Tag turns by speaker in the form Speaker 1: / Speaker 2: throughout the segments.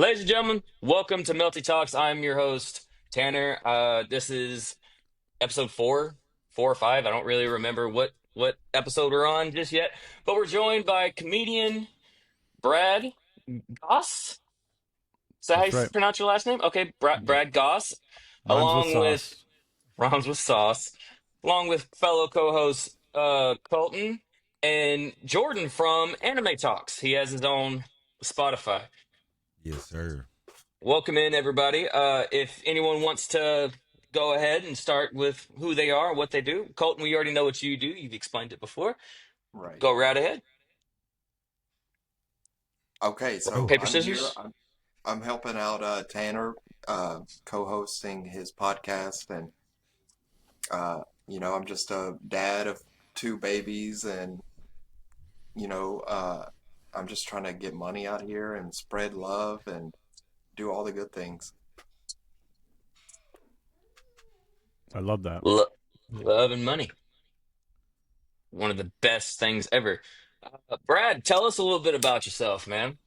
Speaker 1: Ladies and gentlemen, welcome to Melty Talks. I'm your host, Tanner. This is episode four or five. I don't really remember what episode we're on just yet, but we're joined by comedian Brad Goss. Is that how you
Speaker 2: That's right.
Speaker 1: pronounce your last name? Okay,
Speaker 2: Yeah.
Speaker 1: Brad Goss,
Speaker 2: Rhymes with
Speaker 1: along with
Speaker 2: sauce.
Speaker 1: Rhymes with Sauce, along with fellow co-host Colton and Jordan from Anime Talks. He has his own Spotify.
Speaker 3: Yes, sir.
Speaker 1: Welcome in, everybody. If anyone wants to go ahead and start with who they are, what they do, Colton, we already know what you do. You've explained it before.
Speaker 4: Right.
Speaker 1: Go right ahead.
Speaker 4: Okay,
Speaker 1: Rock,
Speaker 4: so
Speaker 3: Oh,
Speaker 1: paper,
Speaker 4: I'm here.
Speaker 1: scissors.
Speaker 4: I'm helping out Tanner, co-hosting his podcast, and I'm just a dad of two babies, and you know, uh, I'm just trying to get money out here and spread love and do all the good things.
Speaker 2: I love that.
Speaker 1: Lo- Love and money. One of the best things ever. Brad, tell us a little bit about yourself, man.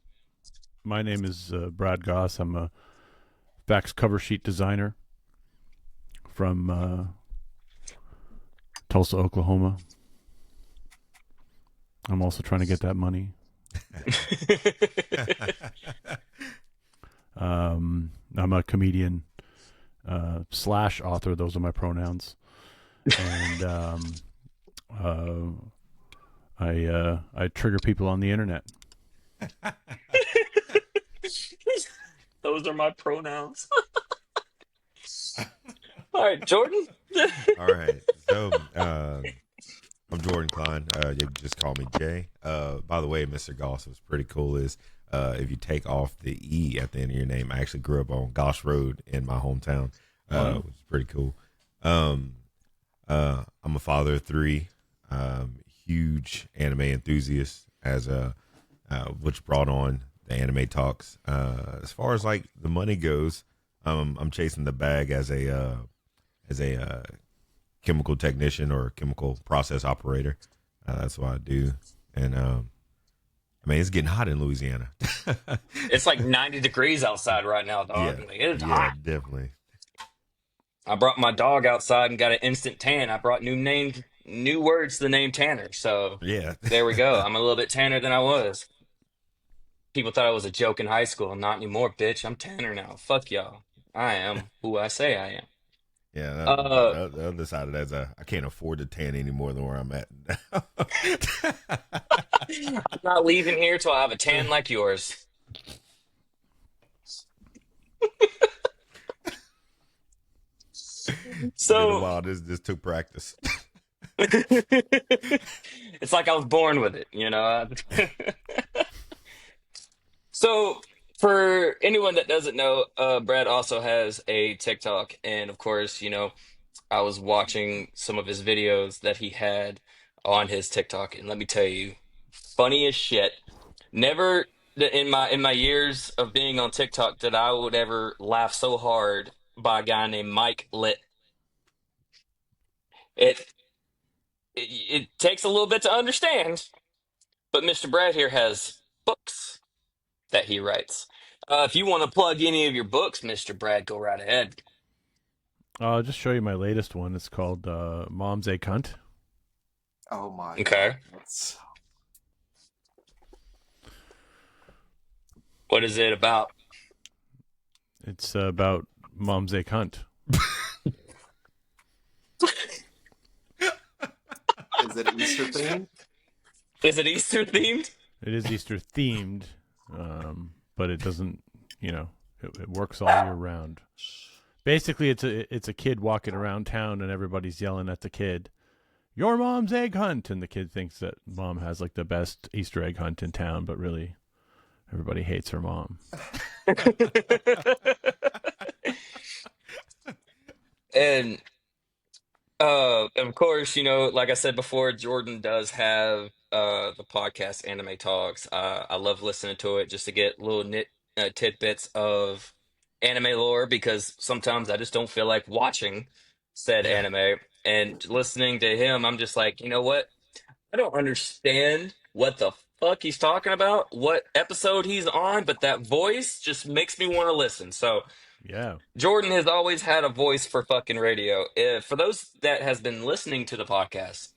Speaker 2: My name is Brad Goss. I'm a fax cover sheet designer from Tulsa, Oklahoma. I'm also trying to get that money. I'm a comedian slash author. Those are my pronouns. And I trigger people on the internet.
Speaker 1: Those are my pronouns. All right, Jordan.
Speaker 3: all right. So, I'm Jordan Klein. You can just call me Jay. By the way, Mr. Goss was pretty cool. Is if you take off the E at the end of your name, I actually grew up on Goss Road in my hometown, which is pretty cool. Um, I'm a father of three. Huge anime enthusiast, as which brought on the anime talks. As far as like the money goes, I'm chasing the bag as a chemical technician or chemical process operator. That's what I do. And I mean, it's getting hot in Louisiana.
Speaker 1: It's like 90 degrees outside right now,
Speaker 3: Yeah,
Speaker 1: dog. Like, it's
Speaker 3: yeah,
Speaker 1: hot.
Speaker 3: definitely.
Speaker 1: I brought my dog outside and got an instant tan. I brought new words to the name Tanner. So
Speaker 3: Yeah.
Speaker 1: there we go. I'm a little bit tanner than I was. People thought I was a joke in high school. Not anymore, bitch. I'm Tanner now. Fuck y'all. I am who I say I am.
Speaker 3: Yeah,
Speaker 1: Uh,
Speaker 3: the other side of that is I can't afford to tan any more than where I'm at.
Speaker 1: I'm not leaving here till I have a tan like yours.
Speaker 3: It's been a
Speaker 1: So
Speaker 3: while. This took practice.
Speaker 1: it's like I was born with it, you know? So, for anyone that doesn't know, Brad also has a TikTok, and of course, I was watching some of his videos that he had on his TikTok, and let me tell you, funny as shit. Never in my years of being on TikTok that I would ever laugh so hard by a guy named Mike Lit. It it takes a little bit to understand, but Mr. Brad here has books that he writes. If you want to plug any of your books, Mr. Brad, go right ahead.
Speaker 2: I'll just show you my latest one. It's called Mom's a Cunt.
Speaker 4: Oh my God,
Speaker 1: Okay.
Speaker 4: that's
Speaker 1: What is it about?
Speaker 2: It's about Mom's a Cunt.
Speaker 4: is it Easter theme?
Speaker 1: Is it Easter themed?
Speaker 2: It is Easter themed, but it doesn't, it works all year round. Basically, it's a kid walking around town and everybody's yelling at the kid, "Your mom's egg hunt!" And the kid thinks that mom has like the best Easter egg hunt in town, but really, everybody hates her mom.
Speaker 1: And of course, like I said before, Jordan does have the podcast Anime Talks. I love listening to it just to get little tidbits of anime lore because sometimes I just don't feel like watching said
Speaker 3: Yeah.
Speaker 1: anime. And listening to him, I'm just like, you know what? I don't understand what the fuck he's talking about, what episode he's on, but that voice just makes me want to listen. So
Speaker 2: Yeah.
Speaker 1: Jordan has always had a voice for fucking radio. For those that has been listening to the podcast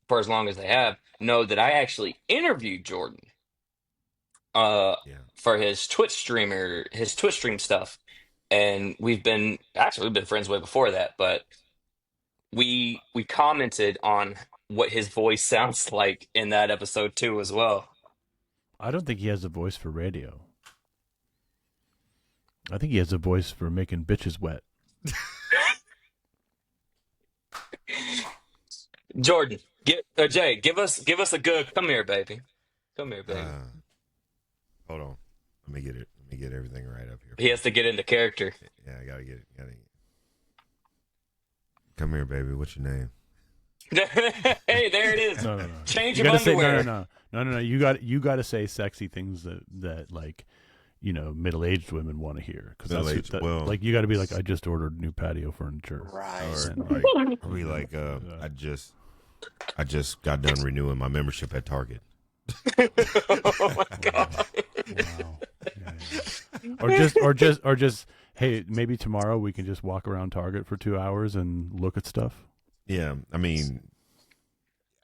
Speaker 1: for as long as they have, know that I actually interviewed Jordan uh
Speaker 3: Yeah.
Speaker 1: for his Twitch stream stuff. And we've been friends way before that, but we commented on what his voice sounds like in that episode too as well.
Speaker 2: I don't think he has a voice for radio. I think he has a voice for making bitches wet.
Speaker 1: Jordan, Jay, give us a good come here, baby. Come here, baby.
Speaker 3: Hold on. Let me get it. Let me get everything right up here.
Speaker 1: He has to get into character.
Speaker 3: Yeah, I gotta get it. Come here, baby. What's your name?
Speaker 1: Hey, there it is.
Speaker 2: No.
Speaker 1: Change
Speaker 2: You
Speaker 1: of
Speaker 2: gotta say
Speaker 1: underwear.
Speaker 2: no. You got to say sexy things that like, middle-aged women want to hear, because
Speaker 3: Middle-aged, well-
Speaker 2: like you got to be like, I just ordered new patio furniture.
Speaker 4: Right.
Speaker 3: Or like, are we like, I just got done renewing my membership at Target.
Speaker 1: Oh my god.
Speaker 2: Wow. Or just hey, maybe tomorrow we can just walk around Target for 2 hours and look at stuff.
Speaker 3: Yeah, I mean,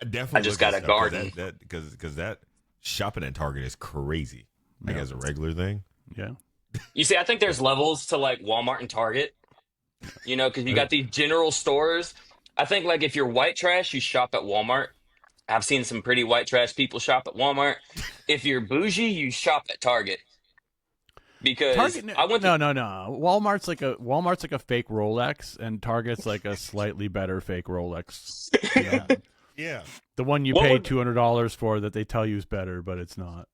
Speaker 3: I definitely.
Speaker 1: I just
Speaker 3: look
Speaker 1: got
Speaker 3: at
Speaker 1: a
Speaker 3: stuff,
Speaker 1: garden.
Speaker 3: because that shopping at Target is crazy. Like
Speaker 2: Yeah.
Speaker 3: as a regular thing.
Speaker 2: Yeah.
Speaker 1: You see, I think there's levels to like Walmart and Target. Because you got these general stores. I think like if you're white trash, you shop at Walmart. I've seen some pretty white trash people shop at Walmart. If you're bougie, you shop at Target. Because
Speaker 2: Target,
Speaker 1: I went to
Speaker 2: no. Walmart's like a fake Rolex, and Target's like a slightly better fake Rolex. Yeah.
Speaker 3: Yeah.
Speaker 2: The one you
Speaker 1: What
Speaker 2: pay
Speaker 1: would-
Speaker 2: $200 for that they tell you is better, but it's not.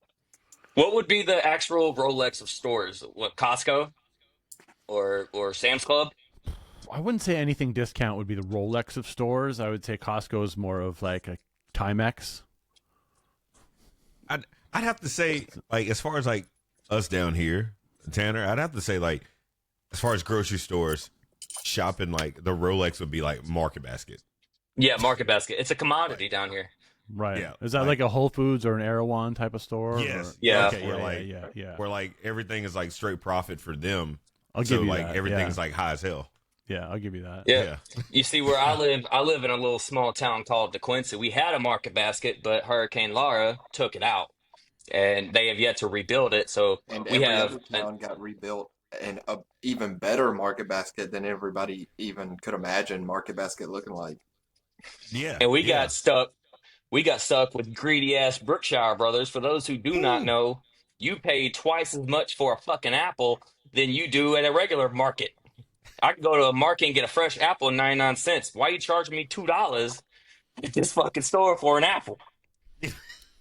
Speaker 1: what would be the actual Rolex of stores? What, Costco or Sam's Club?
Speaker 2: I wouldn't say anything discount would be the Rolex of stores. I would say Costco is more of like a Timex.
Speaker 3: I'd have to say, like, as far as like us down here, Tanner, I'd have to say, like, as far as grocery stores, shopping, like the Rolex would be like Market Basket.
Speaker 1: Yeah, Market Basket. It's a commodity down here.
Speaker 2: Right.
Speaker 3: Yeah,
Speaker 2: Is that
Speaker 3: like-
Speaker 2: like a Whole Foods or an Erewhon type of store?
Speaker 3: Yes.
Speaker 2: Or-
Speaker 1: Yeah.
Speaker 2: Okay,
Speaker 3: Where,
Speaker 2: yeah,
Speaker 3: like,
Speaker 2: yeah.
Speaker 3: where like everything is like straight profit for them.
Speaker 2: I'll
Speaker 3: So
Speaker 2: give you
Speaker 3: like
Speaker 2: that.
Speaker 3: everything
Speaker 2: yeah.
Speaker 3: is like high as hell.
Speaker 2: Yeah, I'll give you that.
Speaker 1: Yeah. You see, where I live in a little small town called DeQuincy. We had a Market Basket, but Hurricane Laura took it out, and they have yet to rebuild it. So
Speaker 4: And
Speaker 1: we
Speaker 4: every
Speaker 1: have,
Speaker 4: other town got rebuilt, and a even better Market Basket than everybody even could imagine Market Basket looking like.
Speaker 3: Yeah.
Speaker 1: and we
Speaker 3: yeah.
Speaker 1: got stuck. We got stuck with greedy ass Brookshire Brothers. For those who do not know, you pay twice as much for a fucking apple than you do at a regular market. I can go to a market and get a fresh apple at 99 cents. Why you charging me $2 at this fucking store for an apple?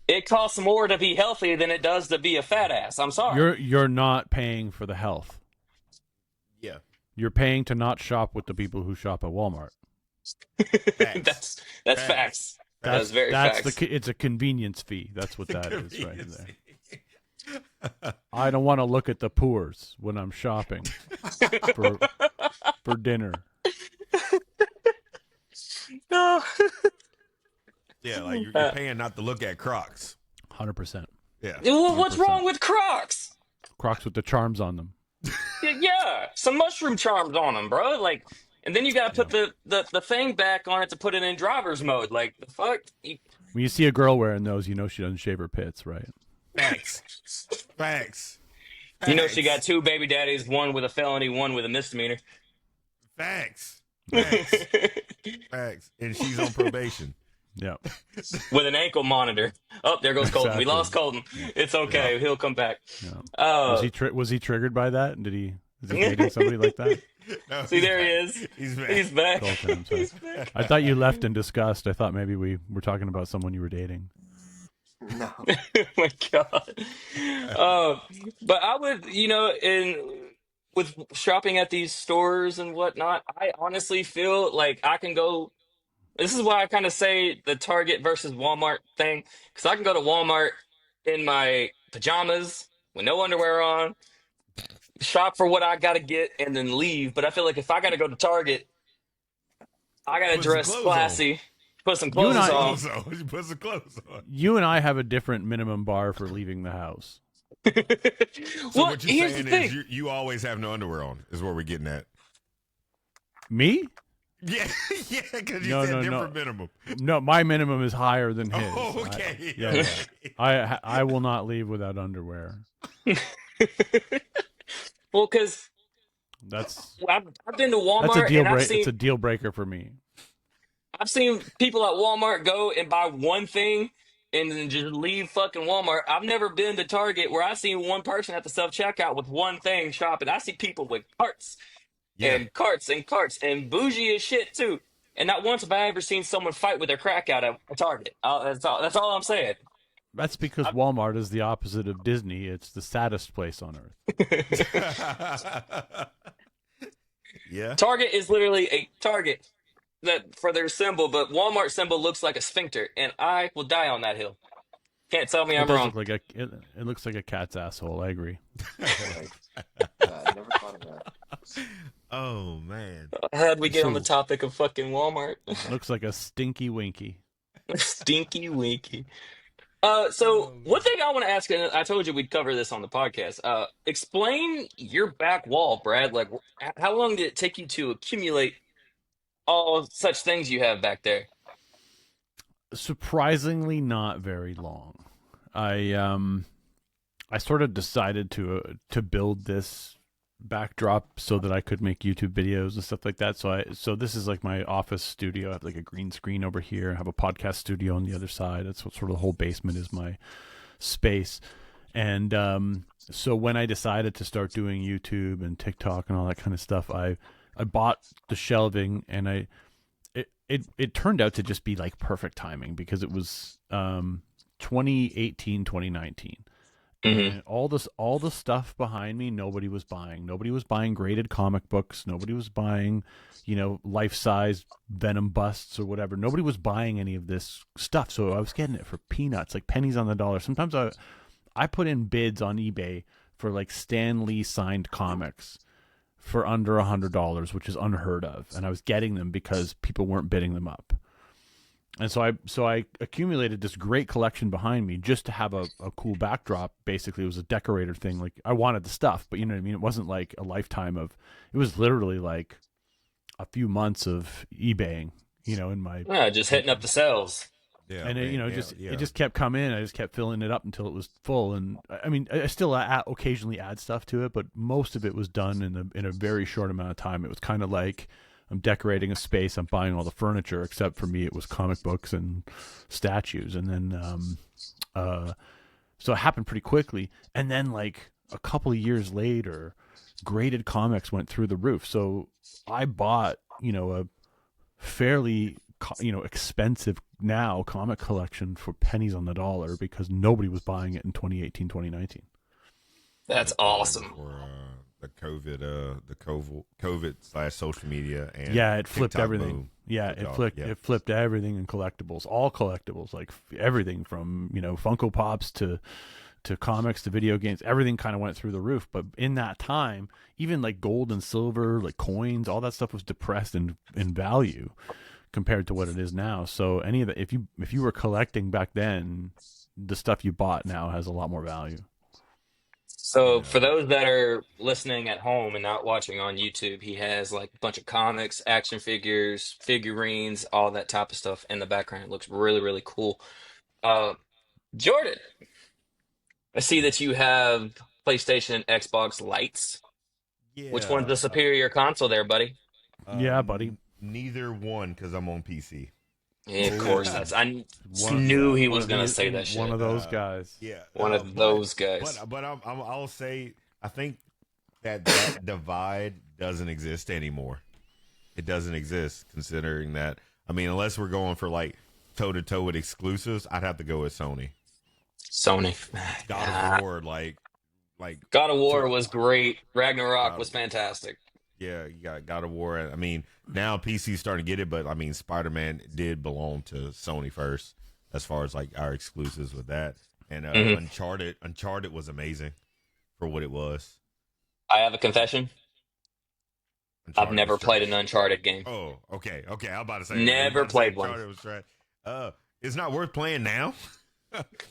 Speaker 1: It costs more to be healthy than it does to be a fat ass. I'm sorry.
Speaker 2: You're not paying for the health.
Speaker 3: Yeah.
Speaker 2: You're paying to not shop with the people who shop at Walmart.
Speaker 3: Facts.
Speaker 1: That's facts. That's very
Speaker 2: that's
Speaker 1: facts.
Speaker 2: it's a convenience fee. That's what that is right
Speaker 3: Convenience.
Speaker 2: there. I don't want to look at the poors when I'm shopping for dinner.
Speaker 1: No.
Speaker 3: Yeah, like you're paying not to look at Crocs.
Speaker 2: 100%.
Speaker 3: Yeah.
Speaker 1: What's wrong with Crocs?
Speaker 2: Crocs with the charms on them.
Speaker 1: Yeah, some mushroom charms on them, bro. Like, and then you gotta put the thing back on it to put it in driver's mode. Like, the fuck?
Speaker 2: When you see a girl wearing those, you know she doesn't shave her pits, right?
Speaker 3: Facts. Facts.
Speaker 1: You know she got two baby daddies, one with a felony, one with a misdemeanor.
Speaker 3: Facts. Facts. Facts. And she's on probation.
Speaker 2: Yeah.
Speaker 1: With an ankle monitor. Oh, there goes Colton. We
Speaker 2: Exactly.
Speaker 1: lost Colton. It's okay. He'll come back.
Speaker 2: Yeah. Was he triggered by that? And is he dating somebody like that?
Speaker 3: No,
Speaker 1: See,
Speaker 3: he's
Speaker 1: there he
Speaker 3: back.
Speaker 1: is.
Speaker 3: He's back.
Speaker 1: He's back.
Speaker 2: Colton, I'm sorry.
Speaker 1: He's back.
Speaker 2: I thought you left in disgust. I thought maybe we were talking about someone you were dating.
Speaker 4: No.
Speaker 1: Oh my god. But I would, with shopping at these stores and whatnot, I honestly feel like I can go. This is why I kind of say the Target versus Walmart thing, because I can go to Walmart in my pajamas with no underwear on, shop for what I gotta get, and then leave. But I feel like if I gotta go to Target, I gotta
Speaker 3: Put some
Speaker 1: dress
Speaker 3: clothes
Speaker 1: classy. put some
Speaker 2: You and
Speaker 1: clothes
Speaker 2: I-
Speaker 1: on.
Speaker 3: You put some clothes on.
Speaker 2: You and I have a different minimum bar for leaving the house.
Speaker 3: So
Speaker 1: Well,
Speaker 3: what you're
Speaker 1: here's the
Speaker 3: saying
Speaker 1: thing.
Speaker 3: is you always have no underwear on, is what we're getting at.
Speaker 2: Me?
Speaker 3: Yeah, yeah, because you
Speaker 2: No,
Speaker 3: said
Speaker 2: no, no.
Speaker 3: different minimum.
Speaker 2: No, my minimum is higher than his.
Speaker 3: Oh, okay.
Speaker 2: Yeah. I will not leave without underwear.
Speaker 1: Well, because
Speaker 2: That's
Speaker 1: I've been to
Speaker 2: that's a
Speaker 1: Walmart
Speaker 2: deal
Speaker 1: and
Speaker 2: break. It's a deal breaker for me.
Speaker 1: I've seen people at Walmart go and buy one thing and then just leave fucking Walmart. I've never been to Target where I've seen one person at the self checkout with one thing shopping. I see people with carts
Speaker 3: Yeah.
Speaker 1: and carts and carts and bougie as shit too. And not once have I ever seen someone fight with their crack out at a Target. That's all. That's all I'm saying.
Speaker 2: That's because Walmart is the opposite of Disney. It's the saddest place on earth.
Speaker 3: Yeah.
Speaker 1: Target is literally a Target that for their symbol, but Walmart symbol looks like a sphincter, and I will die on that hill. Can't tell me
Speaker 2: It
Speaker 1: I'm
Speaker 2: does
Speaker 1: wrong.
Speaker 2: look like it looks like a cat's asshole. I agree.
Speaker 4: Like, I never thought of that.
Speaker 3: Oh man.
Speaker 1: How'd we get on the
Speaker 2: So-
Speaker 1: topic of fucking Walmart?
Speaker 2: Looks like a stinky winky.
Speaker 1: Stinky winky. So one thing I want to ask, and I told you we'd cover this on the podcast. Explain your back wall, Brad. Like, how long did it take you to accumulate all such things you have back there?
Speaker 2: Surprisingly, not very long. I sort of decided to build this backdrop so that I could make YouTube videos and stuff like that. So this is like my office studio. I have like a green screen over here. I have a podcast studio on the other side. That's what sort of the whole basement is my space. And so when I decided to start doing YouTube and TikTok and all that kind of stuff, I bought the shelving, and it turned out to just be like perfect timing because it was 2018, 2019.
Speaker 1: Mm-hmm.
Speaker 2: And all the stuff behind me, nobody was buying. Nobody was buying graded comic books. Nobody was buying, life-size Venom busts or whatever. Nobody was buying any of this stuff. So I was getting it for peanuts, like pennies on the dollar. Sometimes I put in bids on eBay for like Stan Lee signed comics for under $100, which is unheard of. And I was getting them because people weren't bidding them up. And so I accumulated this great collection behind me just to have a cool backdrop. Basically, it was a decorator thing. Like, I wanted the stuff, but you know what I mean? It wasn't like a lifetime of, it was literally like a few months of eBaying, in my,
Speaker 1: Yeah, just hitting up the cells.
Speaker 3: Yeah.
Speaker 2: and it,
Speaker 3: yeah.
Speaker 2: it just kept coming in. I just kept filling it up until it was full. And I mean, I still occasionally add stuff to it, but most of it was done in a very short amount of time. It was kind of like, I'm decorating a space. I'm buying all the furniture, except for me, it was comic books and statues. And then, so it happened pretty quickly. And then, like a couple of years later, graded comics went through the roof. So I bought, a fairly, expensive now comic collection for pennies on the dollar because nobody was buying it in 2018, 2019.
Speaker 1: That's awesome.
Speaker 3: For the COVID / social media and
Speaker 2: Yeah, it flipped
Speaker 3: TikTok
Speaker 2: everything.
Speaker 3: boom.
Speaker 2: Yeah,
Speaker 3: Good job.
Speaker 2: it flipped everything in collectibles, all collectibles, like everything from Funko Pops to comics to video games. Everything kind of went through the roof. But in that time, even like gold and silver, like coins, all that stuff was depressed in value compared to what it is now. So any of it, if you were collecting back then, the stuff you bought now has a lot more value.
Speaker 1: So for those that are listening at home and not watching on YouTube, he has like a bunch of comics, action figures, figurines, all that type of stuff in the background. It looks really, really cool. Jordan, I see that you have PlayStation and Xbox lights.
Speaker 3: Yeah.
Speaker 1: Which one's the superior console there, buddy?
Speaker 2: Yeah, buddy.
Speaker 3: Neither one, because I'm on PC.
Speaker 1: Yeah, of course. I
Speaker 2: One-
Speaker 1: knew he
Speaker 2: one
Speaker 1: was
Speaker 2: of
Speaker 1: gonna
Speaker 2: these-
Speaker 1: say that shit.
Speaker 2: One of those guys.
Speaker 3: Yeah.
Speaker 1: One of those guys.
Speaker 3: But I'll say, I think that divide doesn't exist anymore. It doesn't exist, considering that. I mean, unless we're going for like toe to toe with exclusives, I'd have to go with Sony.
Speaker 1: Sony.
Speaker 3: God of War, like
Speaker 1: God of War was great. Ragnarok was fantastic.
Speaker 3: yeah, you got God of War. I mean, now PC's starting to get it, but I mean, Spider-Man did belong to Sony first, as far as like our exclusives with that. And Uncharted was amazing for what it was.
Speaker 1: I have a confession. I've
Speaker 3: Uncharted was
Speaker 1: never played an
Speaker 3: trash.
Speaker 1: Uncharted game.
Speaker 3: Oh, okay, okay. I'm about to say you
Speaker 1: Never
Speaker 3: about to say
Speaker 1: played one.
Speaker 3: Uncharted was trash. It's not worth playing now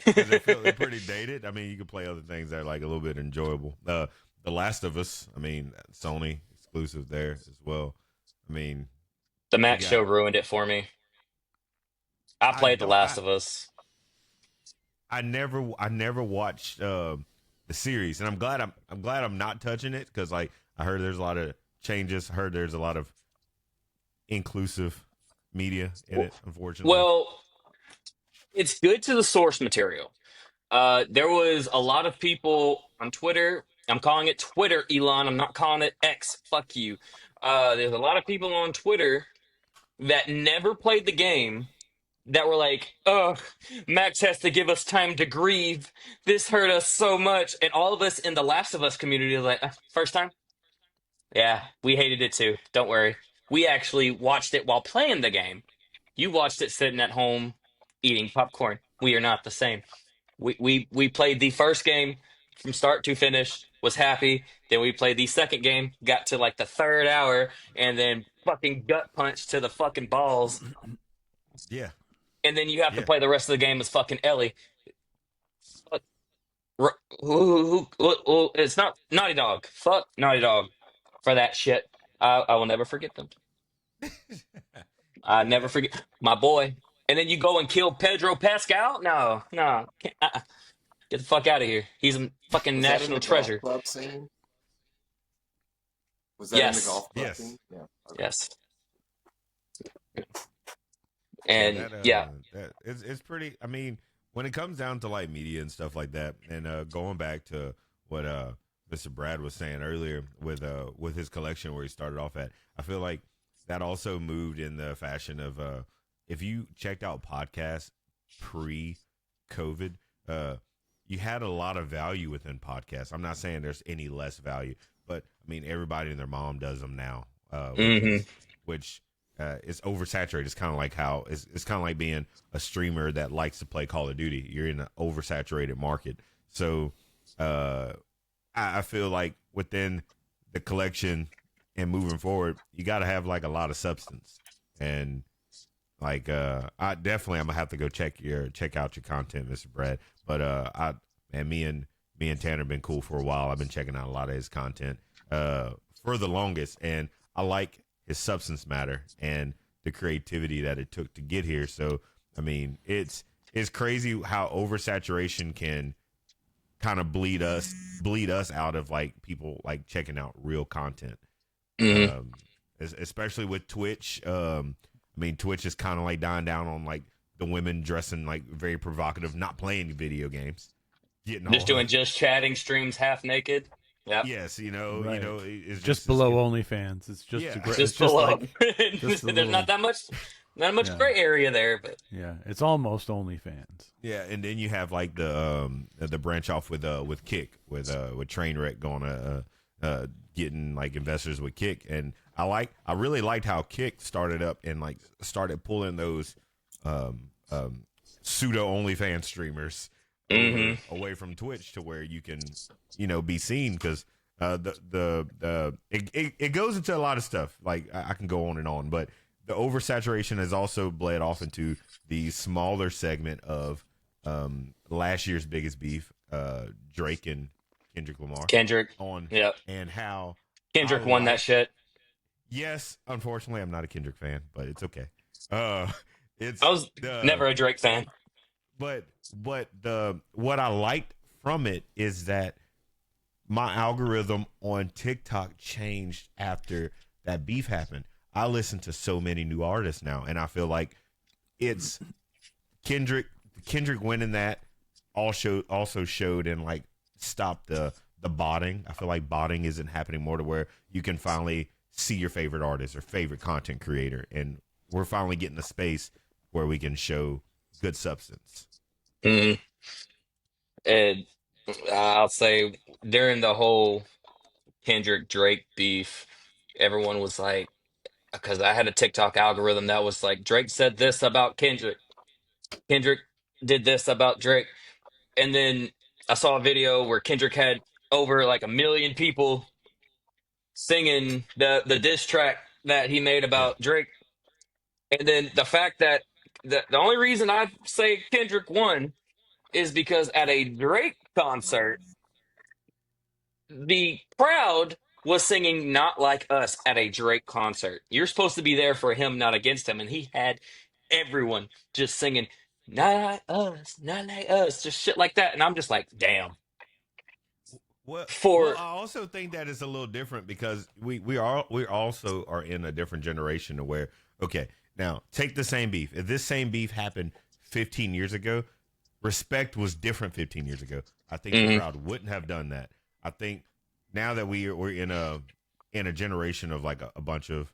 Speaker 3: because they're pretty dated. I mean, you can play other things that are like a little bit enjoyable. The Last of Us. I mean, Sony exclusive there as well. I mean,
Speaker 1: The
Speaker 3: you
Speaker 1: Max
Speaker 3: got.
Speaker 1: show ruined it for me. I
Speaker 3: I
Speaker 1: played The
Speaker 3: don't.
Speaker 1: Last of Us.
Speaker 3: I never watched the series, and I'm glad I'm not touching it because like I heard there's a lot of changes. I heard there's a lot of inclusive media in it. Unfortunately,
Speaker 1: Well, it's good to the source material. There was a lot of people on Twitter. I'm calling it Twitter, Elon. I'm not calling it X. Fuck you. There's a lot of people on Twitter that never played the game that were like, "Ugh, Max has to give us time to grieve. This hurt us so much." And all of us in the Last of Us community are like, first time? Yeah, we hated it too. Don't worry. We actually watched it while playing the game. You watched it sitting at home eating popcorn. We are not the same. We played the first game from start to finish, was happy. Then we played the second game, got to like the third hour, and then fucking gut punch to the fucking balls.
Speaker 3: yeah,
Speaker 1: And then you have to
Speaker 3: yeah.
Speaker 1: play the rest of the game as fucking Ellie. Fuck, it's not Naughty Dog. Fuck Naughty Dog for that shit. I will never forget them. I
Speaker 3: Yeah,
Speaker 1: never forget my boy. And then you go and kill Pedro Pascal? No, no. Get the fuck out of here. He's a fucking
Speaker 4: Was that in
Speaker 1: national
Speaker 4: the golf
Speaker 1: treasure.
Speaker 4: club scene? Was that in the
Speaker 1: Yes.
Speaker 4: golf club
Speaker 3: yes,
Speaker 4: scene? Yeah. Okay.
Speaker 1: Yes.
Speaker 3: yeah.
Speaker 1: And yeah.
Speaker 3: That it's pretty. I mean, when it comes down to like media and stuff like that, and going back to what Mr. Brad was saying earlier with his collection where he started off at, I feel like that also moved in the fashion of if you checked out podcasts pre-COVID, uh, you had a lot of value within podcasts. I'm not saying there's any less value, but I mean everybody and their mom does them now,
Speaker 1: Hmm.
Speaker 3: which is oversaturated. It's kind of like how it's kind of like being a streamer that likes to play Call of Duty. You're in an oversaturated market, so uh, I feel like within the collection and moving forward, you got to have like a lot of substance and like I definitely I'm gonna have to go check out your content, Mr. Brad. But I and me and Tanner been cool for a while. I've been checking out a lot of his content for the longest, and I like his substance matter and the creativity that it took to get here. So I mean, it's crazy how oversaturation can kind of bleed us out of like people like checking out real content.
Speaker 1: Hmm.
Speaker 3: Um, especially with Twitch. I mean, Twitch is kind of like dying down on like the women dressing like very provocative, not playing video games, getting
Speaker 1: Just
Speaker 3: all
Speaker 1: doing just chatting streams half naked. Yep.
Speaker 3: yes,
Speaker 2: Right.
Speaker 3: it's
Speaker 2: Just
Speaker 3: it's
Speaker 2: below
Speaker 3: get-
Speaker 2: OnlyFans. It's just a
Speaker 3: yeah,
Speaker 2: great. It's
Speaker 1: Just
Speaker 2: just
Speaker 1: below.
Speaker 2: like just a
Speaker 1: There's
Speaker 2: little.
Speaker 1: not much
Speaker 2: Yeah,
Speaker 1: gray area there, but
Speaker 2: yeah. It's almost OnlyFans.
Speaker 3: yeah, and then you have like the branch off with Kick with Trainwreck going getting like investors with Kick, and I really liked how Kick started up and like started pulling those um, um, pseudo OnlyFans streamers
Speaker 1: hmm
Speaker 3: away from Twitch to where you can be seen because it goes into a lot of stuff. Like I can go on and on, but the oversaturation has also bled off into the smaller segment of last year's biggest beef, Drake and Kendrick Lamar
Speaker 1: Kendrick.
Speaker 3: on
Speaker 1: Yep.
Speaker 3: and how I
Speaker 1: Kendrick won that
Speaker 3: like.
Speaker 1: shit.
Speaker 3: Yes, unfortunately, I'm not a Kendrick fan, but it's okay. Uh, it's
Speaker 1: I was
Speaker 3: the
Speaker 1: never a Drake fan.
Speaker 3: but the what I liked from it is that my algorithm on TikTok changed after that beef happened. I listen to so many new artists now, and I feel like it's Kendrick winning that also showed and like stopped the botting. I feel like botting isn't happening more to where you can finally see your favorite artist or favorite content creator, and we're finally getting a space where we can show good substance.
Speaker 1: Hmm. And I'll say during the whole Kendrick Drake beef, everyone was like, because I had a TikTok algorithm that was like, Drake said this about Kendrick. Kendrick did this about Drake. And then I saw a video where Kendrick had over like a million people singing the diss track that he made
Speaker 3: Yeah.
Speaker 1: about Drake, and then the fact that the only reason I say Kendrick won is because at a Drake concert, the crowd was singing "Not Like Us" at a Drake concert. You're supposed to be there for him, not against him, and he had everyone just singing "Not like us, not like us," just shit like that, and I'm just like, damn.
Speaker 3: Well,
Speaker 1: For
Speaker 3: I also think that it's a little different because we also are in a different generation to where okay, now take the same beef. If this same beef happened 15 years ago, respect was different 15 years ago. I think the
Speaker 1: Mhm.
Speaker 3: crowd wouldn't have done that. I think now that we're in a generation of like a bunch of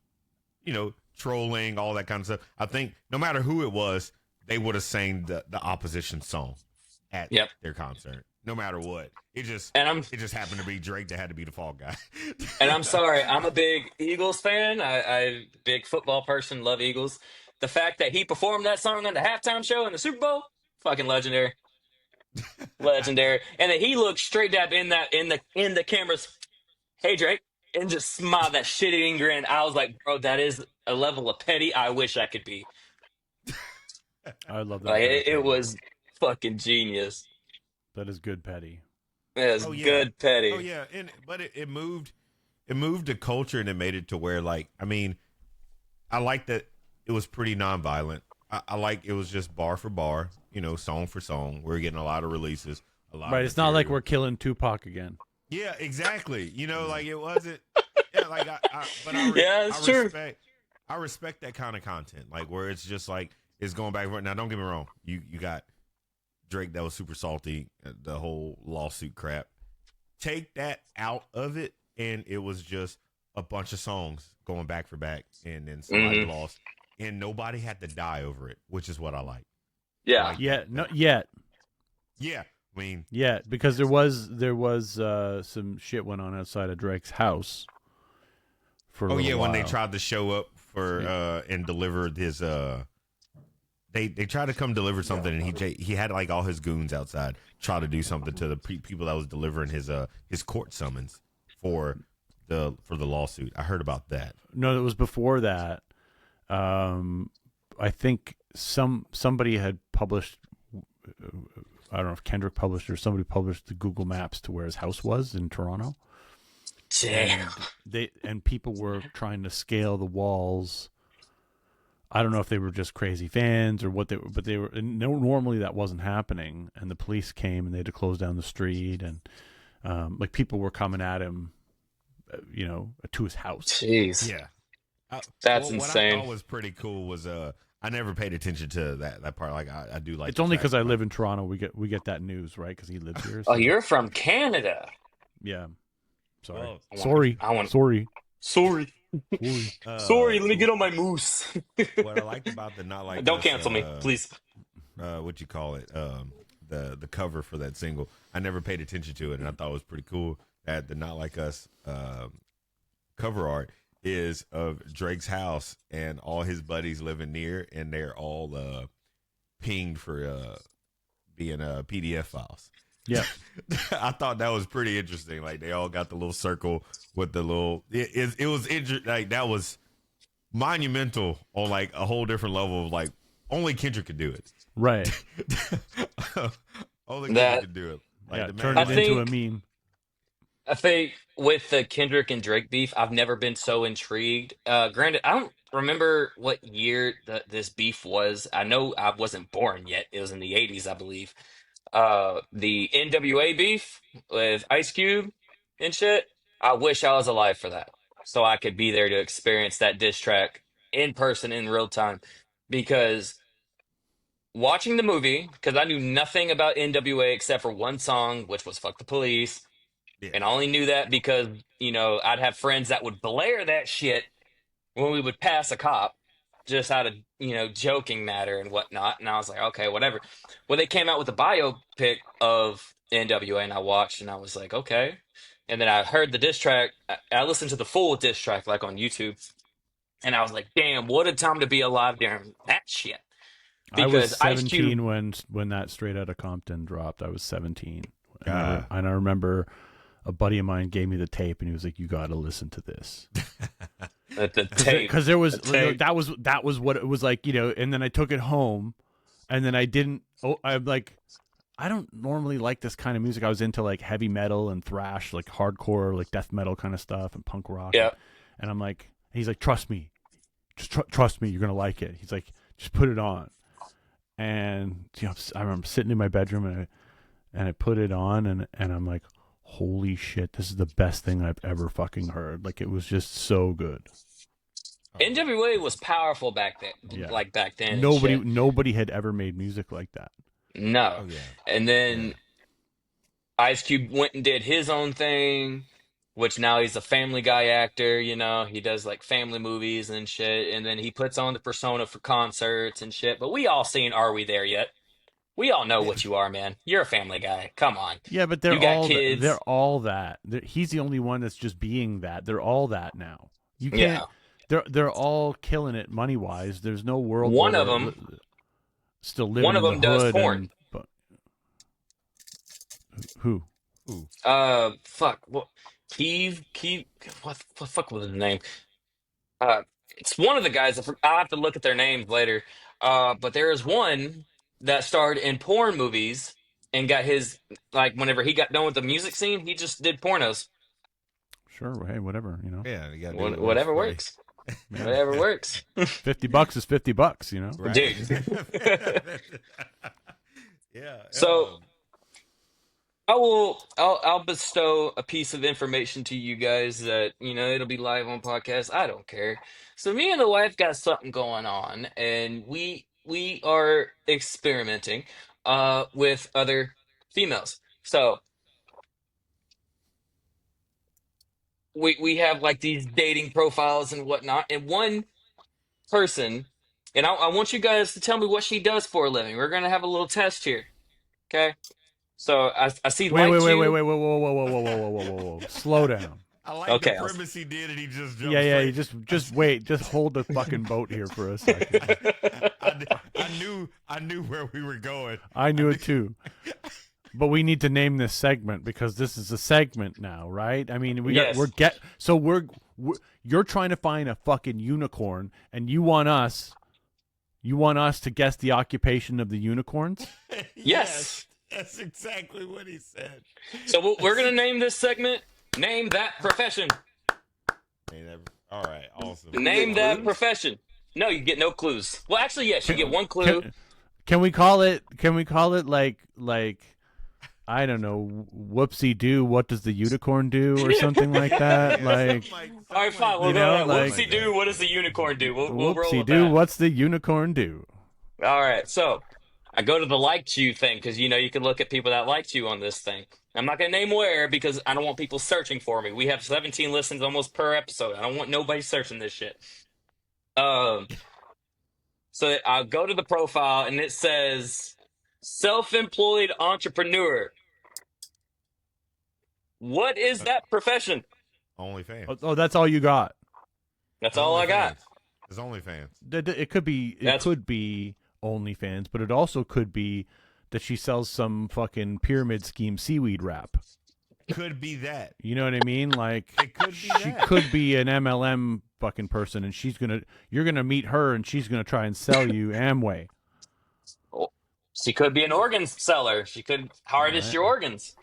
Speaker 3: trolling, all that kind of stuff. I think no matter who it was, they would have sang the opposition song at
Speaker 1: Yep.
Speaker 3: their concert, no matter what.
Speaker 1: And I'm
Speaker 3: It just happened to be Drake that had to be the fall guy.
Speaker 1: and I'm sorry, I'm a big Eagles fan. I big football person, love Eagles. The fact that he performed that song on the halftime show in the Super Bowl, fucking legendary. Legendary. And then he looked straight dap in the cameras, hey Drake, and just smiled that shit eating grin. I was like, bro, that is a level of petty I wish I could be.
Speaker 2: I love that
Speaker 1: Like
Speaker 2: kind of
Speaker 1: it
Speaker 2: petty.
Speaker 1: was fucking genius.
Speaker 2: That is good petty.
Speaker 1: It was
Speaker 3: Oh yeah,
Speaker 1: good
Speaker 3: oh
Speaker 1: petty.
Speaker 3: yeah, and but it moved the culture and it made it to where like I mean I like that it was pretty nonviolent. I like it was just bar for bar, song for song. We're getting a lot of releases, a lot of
Speaker 2: Right. It's not like
Speaker 3: material.
Speaker 2: we're killing Tupac again.
Speaker 3: Yeah, exactly. Like it wasn't. Yeah, like but
Speaker 1: Yeah,
Speaker 3: I
Speaker 1: it's true.
Speaker 3: respect that kind of content, like where it's just like it's going back and forth. Now, don't get me wrong. You got Drake that was super salty, the whole lawsuit crap. Take that out of it, and it was just a bunch of songs going back for back, and then somebody
Speaker 1: Hmm.
Speaker 3: lost, and nobody had to die over it, which is what I like. I
Speaker 1: Yeah.
Speaker 3: like
Speaker 2: Yeah,
Speaker 3: that.
Speaker 2: not yet.
Speaker 3: Yeah, I mean,
Speaker 2: Yet, because there was some shit went on outside of Drake's house for a
Speaker 3: oh
Speaker 2: little
Speaker 3: yeah, when they
Speaker 2: while.
Speaker 3: tried to show up for and delivered his they tried to come deliver something, and he had like all his goons outside try to do something to the people that was delivering his court summons for the lawsuit. I heard about that.
Speaker 2: No, it was before that. I think somebody had published. I don't know if Kendrick published or somebody published the Google Maps to where his house was in Toronto,
Speaker 1: Damn.
Speaker 2: and people were trying to scale the walls. I don't know if they were just crazy fans or what they were, but they were. And normally that wasn't happening, and the police came and they had to close down the street, and like people were coming at him, to his house.
Speaker 1: Jeez.
Speaker 3: Yeah.
Speaker 1: That's
Speaker 3: What I
Speaker 1: insane.
Speaker 3: thought was pretty cool was I never paid attention to that part. Like I do like
Speaker 2: It's
Speaker 3: the
Speaker 2: only
Speaker 3: fact
Speaker 2: because I
Speaker 3: about-
Speaker 2: live in Toronto we get that news, right? Because he lives here.
Speaker 1: Oh,
Speaker 2: so-
Speaker 1: you're from Canada.
Speaker 2: yeah. Sorry,
Speaker 3: Well,
Speaker 2: sorry,
Speaker 1: I want-
Speaker 2: sorry,
Speaker 1: Sorry.
Speaker 2: sorry.
Speaker 1: Sorry, let me get on my moose.
Speaker 3: What I liked about the not like
Speaker 1: Don't
Speaker 3: Us,
Speaker 1: cancel me, please.
Speaker 3: What you call it? The cover for that single. I never paid attention to it, and I thought it was pretty cool that the Not Like Us cover art is of Drake's house and all his buddies living near, and they're all pinged for being PDF files.
Speaker 2: Yeah,
Speaker 3: I thought that was pretty interesting. Like they all got the little circle with the little. It was like that was monumental on like a whole different level of like only Kendrick could do it.
Speaker 2: right.
Speaker 3: Only Kendrick
Speaker 1: That-
Speaker 3: could do it. Like
Speaker 2: Yeah,
Speaker 3: the
Speaker 2: turn
Speaker 3: man,
Speaker 2: it
Speaker 1: I
Speaker 2: into a
Speaker 1: think-
Speaker 2: meme.
Speaker 1: I think with the Kendrick and Drake beef, I've never been so intrigued. Granted, I don't remember what year this beef was. I know I wasn't born yet. It was in the 80s, I believe. The NWA beef with Ice Cube and shit. I wish I was alive for that, so I could be there to experience that diss track in person in real time. Because watching the movie, because I knew nothing about NWA except for one song, which was "Fuck the Police."
Speaker 3: Yeah.
Speaker 1: And I only knew that because, I'd have friends that would blare that shit when we would pass a cop, just out of, joking matter and whatnot. And I was like, okay, whatever. Well, they came out with a biopic of NWA, and I watched, and I was like, okay. And then I heard the diss track. I listened to the full diss track, like on YouTube. And I was like, damn, what a time to be alive during that shit.
Speaker 2: I was
Speaker 1: Because Ice
Speaker 2: 17
Speaker 1: Cube-
Speaker 2: when that Straight Outta Compton dropped. I was 17,
Speaker 3: Ah.
Speaker 2: and I remember a buddy of mine gave me the tape, and he was like, "You got to listen to this."
Speaker 1: The tape.
Speaker 2: Because there was
Speaker 1: The tape.
Speaker 2: that was what it was like, and then I took it home, and then I didn't. Oh, I'm like, I don't normally like this kind of music. I was into like heavy metal and thrash, like hardcore, like death metal kind of stuff, and punk rock.
Speaker 1: Yeah.
Speaker 2: And I'm like, he's like, trust me, just trust me, you're gonna like it. He's like, just put it on. And I remember sitting in my bedroom and I put it on, and I'm like, holy shit, this is the best thing I've ever fucking heard. Like, it was just so good.
Speaker 1: NWA was powerful back then.
Speaker 2: Yeah.
Speaker 1: Like back then. and shit.
Speaker 2: Nobody had ever made music like that.
Speaker 1: No.
Speaker 3: Oh yeah.
Speaker 1: And then Ice Cube went and did his own thing, which now he's a Family Guy actor, he does like family movies and shit, and then he puts on the persona for concerts and shit. But we all seen Are We There Yet? We all know what you are, man. You're a Family Guy. Come on.
Speaker 2: Yeah, but
Speaker 1: You got kids.
Speaker 2: they're all that. He's the only one that's just being that. They're all that now. You can't. They're all killing it money wise. There's no world.
Speaker 1: One
Speaker 2: where
Speaker 1: of
Speaker 2: they're
Speaker 1: them-
Speaker 2: still living.
Speaker 1: one of
Speaker 2: in
Speaker 1: them
Speaker 2: the
Speaker 1: does
Speaker 2: hood
Speaker 1: porn.
Speaker 2: But who?
Speaker 1: Fuck. What? Keeve. What the fuck was his name? It's one of the guys. I'll have to look at their names later. But there is one that starred in porn movies and got his, like, whenever he got done with the music scene, he just did pornos.
Speaker 2: Sure. Hey, whatever.
Speaker 3: Yeah, you gotta do
Speaker 1: Whatever
Speaker 3: what's funny.
Speaker 1: works. Whatever works.
Speaker 2: $50 is $50.
Speaker 3: Right.
Speaker 1: Dude.
Speaker 3: Yeah.
Speaker 1: So I'll bestow a piece of information to you guys that, it'll be live on podcast. I don't care. So me and the wife got something going on, and we are experimenting with other females. So we have like these dating profiles and whatnot, and one person, and I want you guys to tell me what she does for a living. We're gonna have a little test here. Okay? So I see
Speaker 2: Wait,
Speaker 1: liked you.
Speaker 2: whoa, whoa. Slow down.
Speaker 3: I like
Speaker 1: Okay,
Speaker 3: the premise he did, and he just jumped
Speaker 2: Yeah. You
Speaker 3: straight.
Speaker 2: just wait. Just hold the fucking boat here for a second.
Speaker 3: I knew where we were going.
Speaker 2: I knew it too. But we need to name this segment because this is a segment now, right? I mean,
Speaker 1: Yes.
Speaker 2: you're trying to find a fucking unicorn, and you want us to guess the occupation of the unicorns?
Speaker 1: Yes.
Speaker 3: That's exactly what he said.
Speaker 1: So we're gonna name this segment "Name That Profession."
Speaker 3: All right, awesome.
Speaker 1: Name that profession. No, you get no clues. Well, actually, yes, you get one clue.
Speaker 2: Can we call it like I don't know, whoopsie doo, what does the unicorn do or something like that? Like
Speaker 1: All right, fine. We'll
Speaker 2: You
Speaker 1: go
Speaker 2: know,
Speaker 1: ahead.
Speaker 2: like-
Speaker 1: Whoopsie doo. What does the unicorn do? We'll roll
Speaker 2: whoopsie
Speaker 1: with
Speaker 2: doo,
Speaker 1: that.
Speaker 2: what's the unicorn do?
Speaker 1: All right. So I go to the liked you thing because you can look at people that liked you on this thing. I'm not gonna name where because I don't want people searching for me. We have 17 listens almost per episode. I don't want nobody searching this shit. So I'll go to the profile and it says self-employed entrepreneur. What is that profession?
Speaker 3: OnlyFans.
Speaker 2: Oh, that's all you got.
Speaker 1: That's all I got.
Speaker 3: It's OnlyFans.
Speaker 2: It could be OnlyFans, but it also could be that she sells some fucking pyramid scheme seaweed wrap.
Speaker 3: Could be that.
Speaker 2: You know what I mean? Like
Speaker 3: It could be
Speaker 2: she
Speaker 3: that.
Speaker 2: could be an MLM fucking person, and you're gonna meet her, and she's gonna try and sell you Amway.
Speaker 1: She could be an organ seller. She could harvest your organs.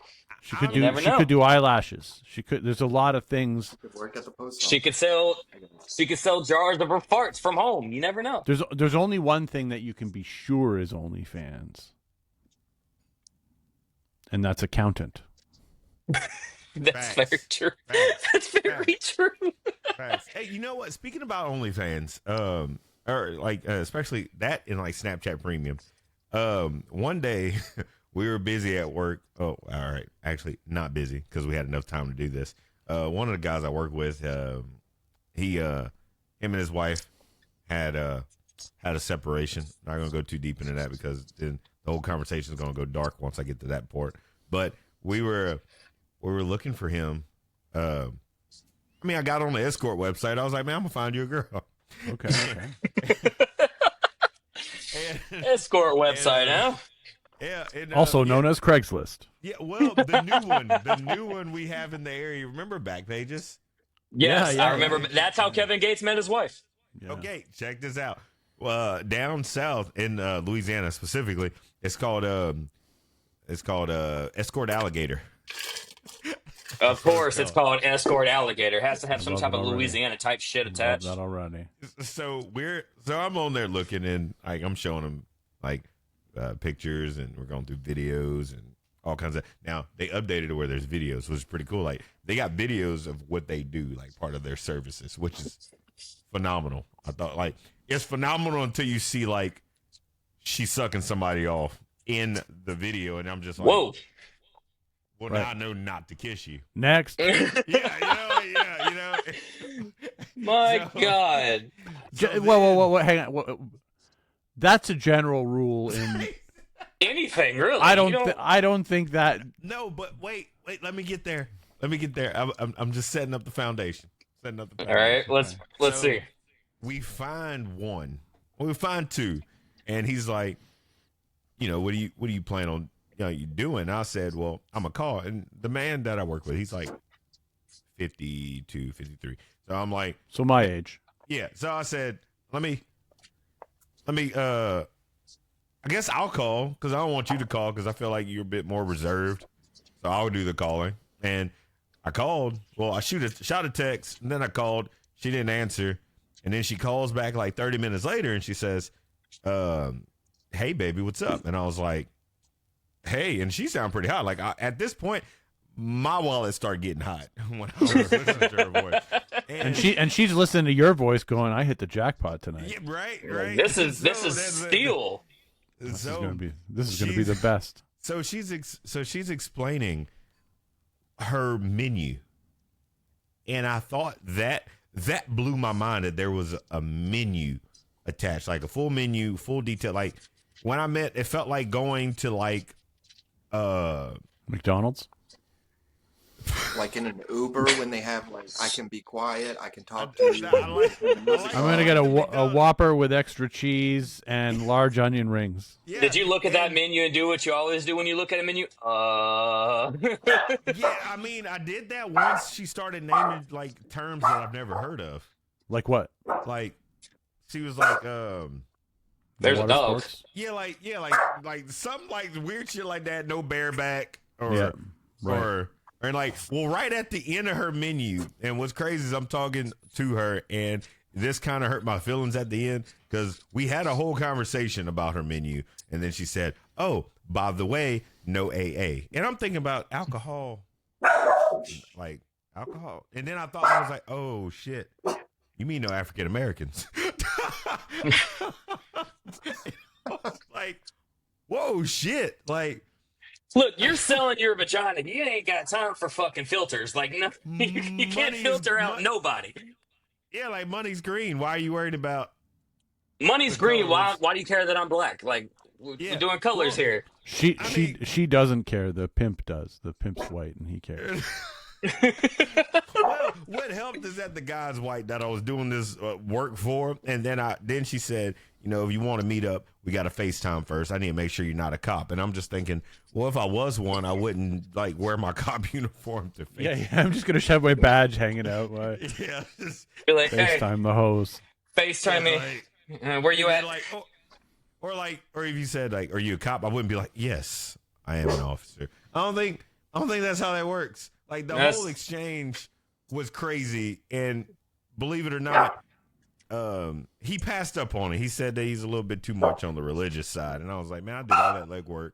Speaker 2: She could
Speaker 3: You
Speaker 2: do.
Speaker 1: never
Speaker 2: She
Speaker 1: know.
Speaker 2: could do eyelashes. She could. There's a lot of things.
Speaker 4: Could work at the post
Speaker 1: She
Speaker 4: office.
Speaker 1: could sell. She could sell jars of her farts from home. You never know.
Speaker 2: There's only one thing that you can be sure is OnlyFans, and that's accountant.
Speaker 1: That's
Speaker 3: Facts.
Speaker 1: very true.
Speaker 3: Facts.
Speaker 1: That's very true.
Speaker 3: Facts. Hey, you know what? Speaking about OnlyFans, or like especially that in like Snapchat Premium, one day we were busy at work. Oh, all right, actually not busy because we had enough time to do this. One of the guys I work with, him and his wife had a separation. Not gonna go too deep into that because then the whole conversation is gonna go dark once I get to that part. But we were looking for him. I mean, I got on the escort website. I was like, man, I'm gonna find you a girl.
Speaker 2: Okay.
Speaker 1: Escort website, huh?
Speaker 3: Yeah, and,
Speaker 2: Also known as Craigslist.
Speaker 3: yeah. Well, the new one we have in the area. Remember Backpages?
Speaker 1: Yes,
Speaker 2: Yeah,
Speaker 1: I remember. That's how Kevin Gates met his wife.
Speaker 2: Yeah.
Speaker 3: Okay, check this out. Down south in Louisiana specifically, it's called Escort Alligator.
Speaker 1: Of course, it's called Escort Alligator. It has to have some
Speaker 2: love
Speaker 1: type
Speaker 2: it
Speaker 1: of
Speaker 2: already.
Speaker 1: Louisiana type shit
Speaker 2: Love
Speaker 1: attached.
Speaker 2: that already.
Speaker 3: So I'm on there looking, and like I'm showing them like pictures, and we're going through videos and all kinds of. Now they updated it where there's videos, which is pretty cool. Like they got videos of what they do, like part of their services, which is phenomenal. I thought like it's phenomenal until you see like she's sucking somebody off in the video, and I'm just like,
Speaker 1: Whoa.
Speaker 3: well,
Speaker 2: Right.
Speaker 3: now I know not to kiss you.
Speaker 2: Next.
Speaker 3: Yeah.
Speaker 1: My
Speaker 3: So-
Speaker 1: God.
Speaker 2: Whoa, hang on. That's a general rule in.
Speaker 1: Anything really?
Speaker 2: I
Speaker 1: You
Speaker 2: don't think that.
Speaker 3: No, but wait. Let me get there. I'm just setting up the foundation.
Speaker 1: All right, let's
Speaker 3: So-
Speaker 1: see.
Speaker 3: We find one. We find two, and he's like, what do you plan on, you doing? I said, well, I'm a call, and the man that I work with, he's like 52, 53. So I'm like,
Speaker 2: So my age.
Speaker 3: yeah. So I said, let me. I guess I'll call because I don't want you to call because I feel like you're a bit more reserved. So I'll do the calling, and I called. Well, I shot a text, and then I called. She didn't answer, and then she calls back like 30 minutes later, and she says, "Hey, baby, what's up?" And I was like, "Hey," and she sounded pretty hot. Like at this point, my wallet started getting hot when I was listening to her voice,
Speaker 2: And she's listening to your voice, going, "I hit the jackpot tonight.
Speaker 3: yeah, right.
Speaker 1: This is
Speaker 3: that's-
Speaker 1: steel.
Speaker 2: This
Speaker 3: So
Speaker 2: is gonna be the best."
Speaker 3: So she's explaining her menu, and I thought that blew my mind that there was a menu attached, like a full menu, full detail. Like when I met, it felt like going to like
Speaker 2: McDonald's.
Speaker 4: Like in an Uber when they have like, I can be quiet, I can talk to you.
Speaker 2: I'm gonna get a Whopper with extra cheese and large onion rings.
Speaker 3: Yeah,
Speaker 1: Did you look at that menu and do what you always do when you look at a menu?
Speaker 3: Yeah, I mean, I did that once. She started naming like terms that I've never heard of.
Speaker 2: Like what?
Speaker 3: Like she was like,
Speaker 1: There's a
Speaker 2: Water
Speaker 1: dog.
Speaker 2: sports?
Speaker 3: like some like weird shit like that. No bareback or
Speaker 2: Yeah, right.
Speaker 3: or like, well, right at the end of her menu. And what's crazy is I'm talking to her, and this kind of hurt my feelings at the end because we had a whole conversation about her menu, and then she said, "Oh, by the way, no AA," and I'm thinking about alcohol, like alcohol, and then I was like, "Oh shit, you mean no African Americans?" Like, whoa, shit, like.
Speaker 1: Look, you're selling your vagina. You ain't got time for fucking filters. Like, no, you can't
Speaker 3: Money's-
Speaker 1: filter out nobody.
Speaker 3: Yeah, like money's green. Why are you worried about?
Speaker 1: Money's
Speaker 3: The
Speaker 1: green. Why?
Speaker 3: colors.
Speaker 1: Why do you care that I'm black? Like, we're
Speaker 3: Yeah,
Speaker 1: doing colors
Speaker 3: well,
Speaker 1: here.
Speaker 2: She doesn't care. The pimp does. The pimp's white and he cares.
Speaker 3: Well, what helped is that the guy's white that I was doing this work for, and then she said, if you want to meet up, we got to FaceTime first. I need to make sure you're not a cop. And I'm just thinking, well, if I was one, I wouldn't like wear my cop uniform to FaceTime.
Speaker 2: Yeah, I'm just gonna have my badge hanging out.
Speaker 3: Yeah,
Speaker 1: Be like, hey,
Speaker 2: FaceTime the hose.
Speaker 1: FaceTime me.
Speaker 3: like,
Speaker 1: Where you at?
Speaker 3: like, or if you said like, are you a cop? I wouldn't be like, yes, I am an officer. I don't think that's how that works. Like the
Speaker 1: That's-
Speaker 3: whole exchange was crazy, and believe it or not, he passed up on it. He said that he's a little bit too much on the religious side, and I was like, man, I did all that legwork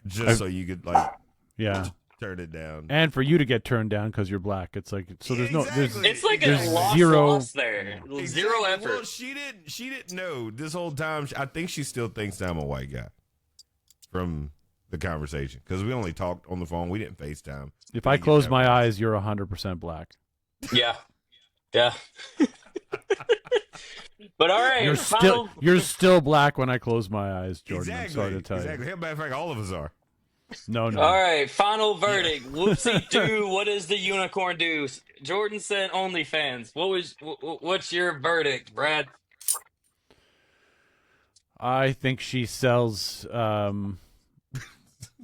Speaker 3: just so you could like
Speaker 2: Yeah,
Speaker 3: turn it down.
Speaker 2: and for you to get turned down because you're black, it's like so. There's no. There's
Speaker 3: Exactly.
Speaker 1: It's like
Speaker 2: There's
Speaker 1: a lost
Speaker 2: zero-
Speaker 1: loss there. Zero
Speaker 3: Exactly.
Speaker 1: effort.
Speaker 3: Well, she didn't know this whole time. I think she still thinks that I'm a white guy from the conversation because we only talked on the phone. We didn't FaceTime.
Speaker 2: if I close my eyes, you're 100% black.
Speaker 1: Yeah. But all right,
Speaker 2: You're still black when I close my eyes, Jordan. I'm sorry to tell
Speaker 3: Exactly. As a matter of fact, all of us are.
Speaker 2: you. No.
Speaker 1: All right, final verdict. Whoopsie doo. What does the unicorn do? Jordan said OnlyFans. What's your verdict, Brad?
Speaker 2: I think she sells.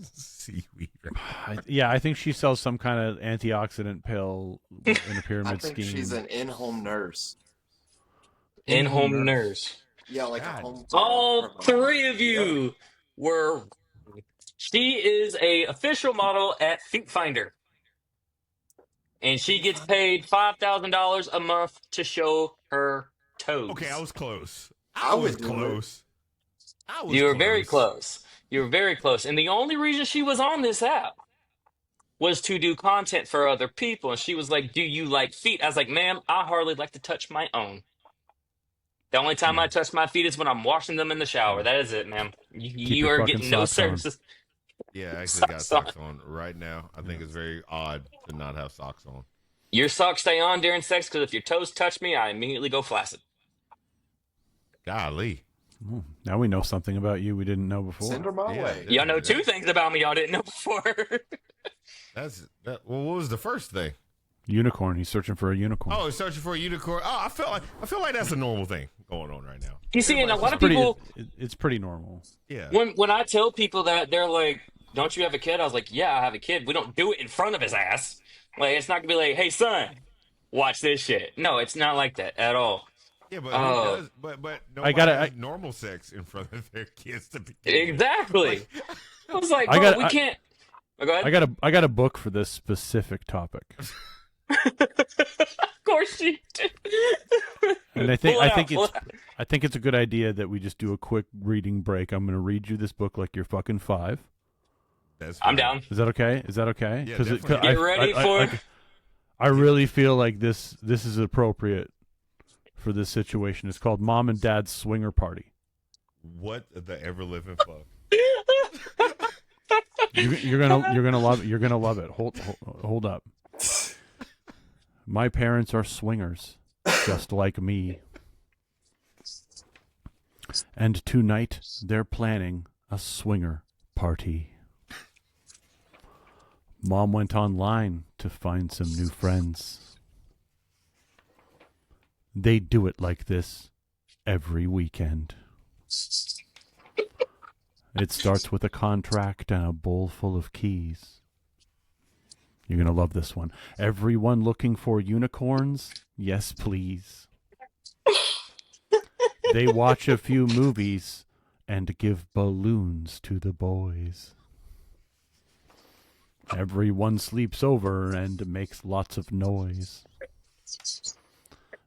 Speaker 3: Seaweed.
Speaker 2: I think she sells some kind of antioxidant pill in a
Speaker 4: I
Speaker 2: pyramid
Speaker 4: think
Speaker 2: scheme.
Speaker 4: she's an in-home nurse.
Speaker 1: In-home nurse.
Speaker 4: Yeah, like a
Speaker 3: God.
Speaker 4: home care
Speaker 1: All
Speaker 4: provider.
Speaker 1: three of
Speaker 4: Yep.
Speaker 1: you were. She is a official model at Feet Finder, and she gets paid $5,000 a month to show her toes.
Speaker 3: Okay, I was close.
Speaker 4: I
Speaker 3: was
Speaker 4: would do
Speaker 3: close. I was
Speaker 1: You were
Speaker 3: close.
Speaker 1: very close. You were very close. And the only reason she was on this app was to do content for other people. And she was like, "Do you like feet?" I was like, "Ma'am, I hardly like to touch my own. The only time I touch my feet is when I'm washing them in the shower. That is it, ma'am. You
Speaker 2: your
Speaker 1: are
Speaker 2: fucking
Speaker 1: getting no
Speaker 2: socks on.
Speaker 1: services."
Speaker 3: Yeah, I actually got
Speaker 1: Socks on.
Speaker 3: socks on right now. I think it's very odd to not have socks on.
Speaker 1: Your socks stay on during sex because if your toes touch me, I immediately go flaccid.
Speaker 3: Golly.
Speaker 2: Oh, now we know something about you we didn't know before.
Speaker 4: Send her my
Speaker 3: Yeah,
Speaker 4: way.
Speaker 1: Y'all know two
Speaker 3: that's-
Speaker 1: things about me y'all didn't know before.
Speaker 3: Well, what was the first thing?
Speaker 2: Unicorn. He's searching for a unicorn.
Speaker 3: Oh, searching for a unicorn. Oh, I feel like that's a normal thing going on right now.
Speaker 1: You see, and a lot of
Speaker 2: pretty,
Speaker 1: people,
Speaker 2: it's pretty normal.
Speaker 3: Yeah.
Speaker 1: when I tell people that, they're like, "Don't you have a kid?" I was like, "Yeah, I have a kid." We don't do it in front of his ass. Like, it's not gonna be like, "Hey, son, watch this shit." No, it's not like that at all.
Speaker 3: Yeah, but
Speaker 1: Oh.
Speaker 3: who does? But nobody has normal sex in front of their kids to be
Speaker 1: Exactly. I was like,
Speaker 2: I
Speaker 1: "Bro,
Speaker 2: got-
Speaker 1: we
Speaker 2: I-
Speaker 1: can't." Oh, go ahead.
Speaker 2: I got a book for this specific topic,
Speaker 1: Of course you do.
Speaker 2: and I
Speaker 1: Pull it out.
Speaker 2: think it's a good idea that we just do a quick reading break. I'm going to read you this book like you're fucking 5.
Speaker 3: That's
Speaker 1: I'm
Speaker 3: fine.
Speaker 1: down.
Speaker 2: Is that okay? Is that okay?
Speaker 3: Yeah,
Speaker 2: 'Cause
Speaker 3: definitely.
Speaker 1: Get ready for.
Speaker 2: I really feel like this is appropriate for this situation. It's called Mom and Dad's Swinger Party.
Speaker 3: What the ever living fuck?
Speaker 2: You're gonna love it. Hold up. My parents are swingers, just like me. And tonight they're planning a swinger party. Mom went online to find some new friends. They do it like this every weekend. It starts with a contract and a bowl full of keys. You're going to love this one. Everyone looking for unicorns? Yes, please. They watch a few movies and give balloons to the boys. Everyone sleeps over and makes lots of noise.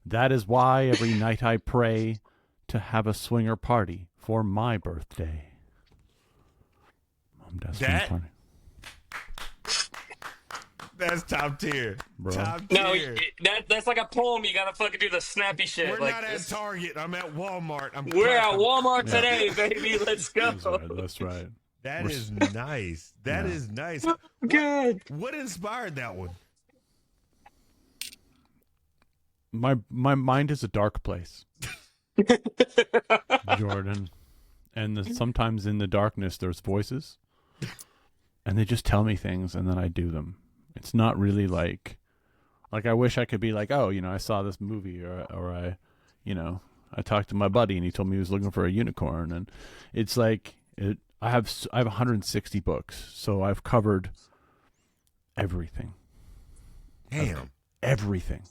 Speaker 2: That is why every night I pray to have a swinger party for my birthday. Mom, Dad's swinger
Speaker 3: That-
Speaker 2: party.
Speaker 3: That's top tier.
Speaker 2: Bro.
Speaker 3: Top
Speaker 1: No,
Speaker 3: tier.
Speaker 1: that's like a poem. You gotta fucking do the snappy shit.
Speaker 3: We're
Speaker 1: like
Speaker 3: not at
Speaker 1: this.
Speaker 3: Target. I'm at Walmart.
Speaker 1: We're at
Speaker 3: clapping.
Speaker 1: Walmart
Speaker 2: Yeah.
Speaker 1: today, baby. Let's go.
Speaker 2: That's right.
Speaker 3: That
Speaker 2: We're
Speaker 3: is nice. That
Speaker 2: Yeah.
Speaker 3: is nice.
Speaker 1: Good.
Speaker 3: What inspired that one?
Speaker 2: My mind is a dark place, Jordan. And sometimes in the darkness there's voices, and they just tell me things, and then I do them. It's not really like I wish I could be like, oh, I saw this movie, or I, I talked to my buddy and he told me he was looking for a unicorn, and it's like I have 160 books, so I've covered everything.
Speaker 3: Damn.
Speaker 2: Everything.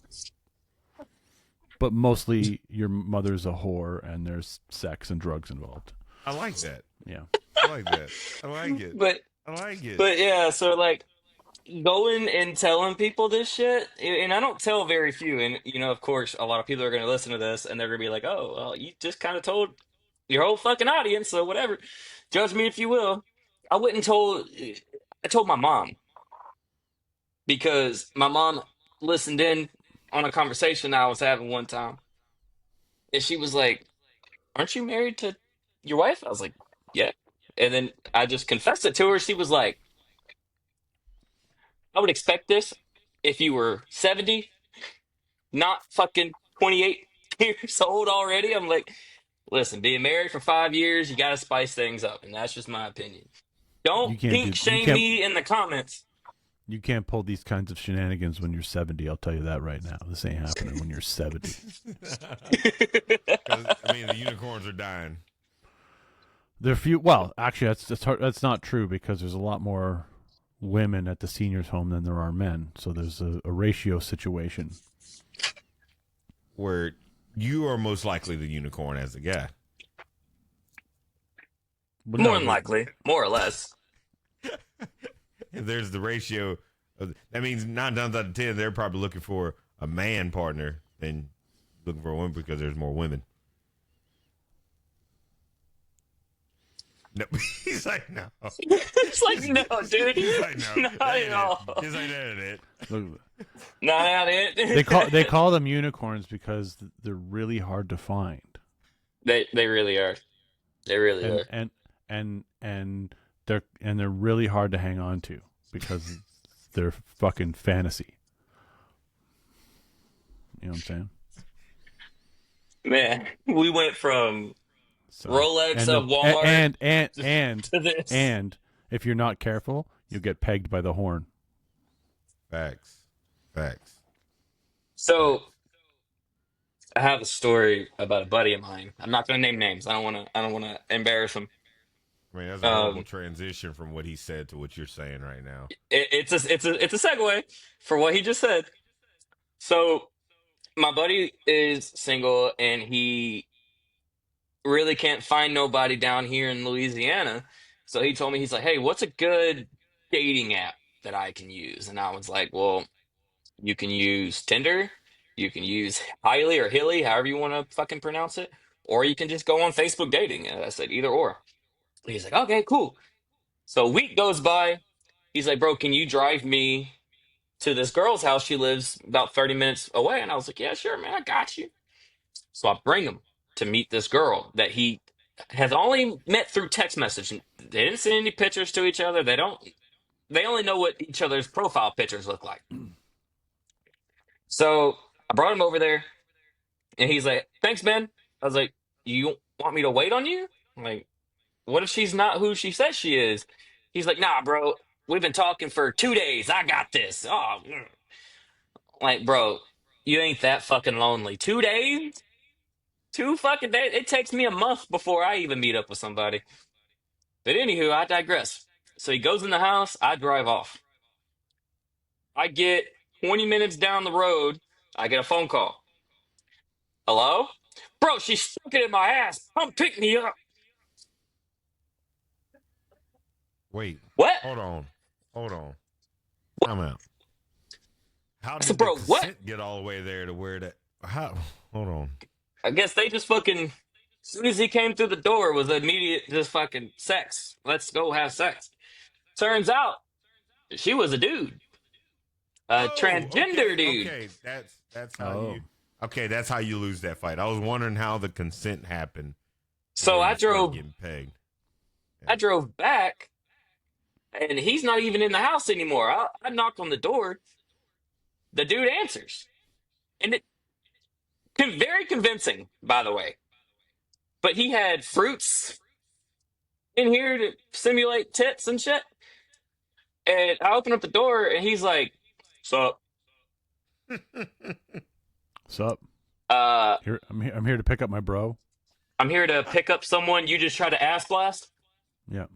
Speaker 2: But mostly your mother's a whore and there's sex and drugs involved.
Speaker 3: I like that.
Speaker 2: Yeah.
Speaker 3: I like that. I like it.
Speaker 1: But
Speaker 3: I like it.
Speaker 1: yeah, so like going and telling people this shit, and I don't tell very few, and of course, a lot of people are going to listen to this and they're going to be like, "Oh, well, you just kind of told your whole fucking audience, so whatever. Judge me if you will." I told my mom because my mom listened in on a conversation I was having one time, and she was like, "Aren't you married to your wife?" I was like, "Yeah." And then I just confessed it to her. She was like, "I would expect this if you were 70, not fucking 28 years old already." I'm like, "Listen, being married for 5 years, you got to spice things up." And that's just my opinion.
Speaker 2: You
Speaker 1: Don't
Speaker 2: can't
Speaker 1: pink
Speaker 2: you
Speaker 1: shame
Speaker 2: can't-
Speaker 1: me in the comments.
Speaker 2: You can't pull these kinds of shenanigans when you're 70. I'll tell you that right now. This ain't happening when you're 70.
Speaker 3: 'Cause, I mean, the unicorns are dying.
Speaker 2: There are few. Well, actually, that's not true because there's a lot more women at the seniors' home than there are men. So there's a ratio situation.
Speaker 3: Where you are most likely the unicorn as the guy.
Speaker 2: But
Speaker 1: More
Speaker 2: no,
Speaker 1: than likely, more or less.
Speaker 3: If there's the ratio, that means 9 times out of 10, they're probably looking for a man partner than looking for a woman because there's more women. No, he's like, no.
Speaker 1: It's like, no, dude.
Speaker 3: He's like, no.
Speaker 1: Not
Speaker 3: That ain't
Speaker 1: at all.
Speaker 3: it. He's like, that ain't it.
Speaker 2: look,
Speaker 1: Not at it.
Speaker 2: they call them unicorns because they're really hard to find.
Speaker 1: They really are. They really are.
Speaker 2: And they're really hard to hang on to because they're fucking fantasy. You know what I'm saying?
Speaker 1: Man, we went from
Speaker 2: So,
Speaker 1: Rolex
Speaker 2: and
Speaker 1: of Walmart
Speaker 2: and
Speaker 1: to this.
Speaker 2: and if you're not careful, you'll get pegged by the horn.
Speaker 3: Facts.
Speaker 1: So I have a story about a buddy of mine. I'm not going to name names. I don't want to embarrass him.
Speaker 3: I mean, that's a horrible transition from what he said to what you're saying right now.
Speaker 1: It's a segue for what he just said. So my buddy is single and he really can't find nobody down here in Louisiana. So he told me, he's like, hey, what's a good dating app that I can use? And I was like, well, you can use Tinder, you can use Hiley or Hilly, however you want to fucking pronounce it, or you can just go on Facebook dating. And I said, either or. He's like, okay, cool. So a week goes by. He's like, bro, can you drive me to this girl's house? She lives about 30 minutes away. And I was like, yeah, sure, man, I got you. So I bring him to meet this girl that he has only met through text message. They didn't send any pictures to each other. They only know what each other's profile pictures look like. So I brought him over there and he's like, thanks, man. I was like, you want me to wait on you? I'm like, what if she's not who she says she is? He's like, nah, bro, we've been talking for 2 days. I got this. Oh, like, bro, you ain't that fucking lonely. 2 days? 2 fucking days? It takes me a month before I even meet up with somebody. But anywho, I digress. So he goes in the house. I drive off. I get 20 minutes down the road. I get a phone call. Hello? Bro, she's stuck it in my ass. Come pick me up.
Speaker 3: Wait,
Speaker 1: What?
Speaker 3: hold on. I'm out. How
Speaker 1: said,
Speaker 3: did the
Speaker 1: bro, what?
Speaker 3: consent get all the way there to where that? Hold on.
Speaker 1: I guess they just fucking, as soon as he came through the door, it was immediate just fucking sex. Let's go have sex. Turns out she was a dude, a transgender dude.
Speaker 3: Okay, that's how
Speaker 2: Oh.
Speaker 3: you. Okay, that's how you lose that fight. I was wondering how the consent happened.
Speaker 1: So
Speaker 3: when
Speaker 1: I
Speaker 3: you started
Speaker 1: drove,
Speaker 3: getting pegged.
Speaker 1: I drove back, and he's not even in the house anymore. I knocked on the door. The dude answers, and it very convincing, by the way. But he had fruits in here to simulate tits and shit. And I open up the door, and he's like, "Sup?
Speaker 2: Sup?
Speaker 1: Uh,
Speaker 2: Here, I'm here to pick up my bro.
Speaker 1: I'm here to pick up someone you just tried to ass blast.
Speaker 2: Yeah.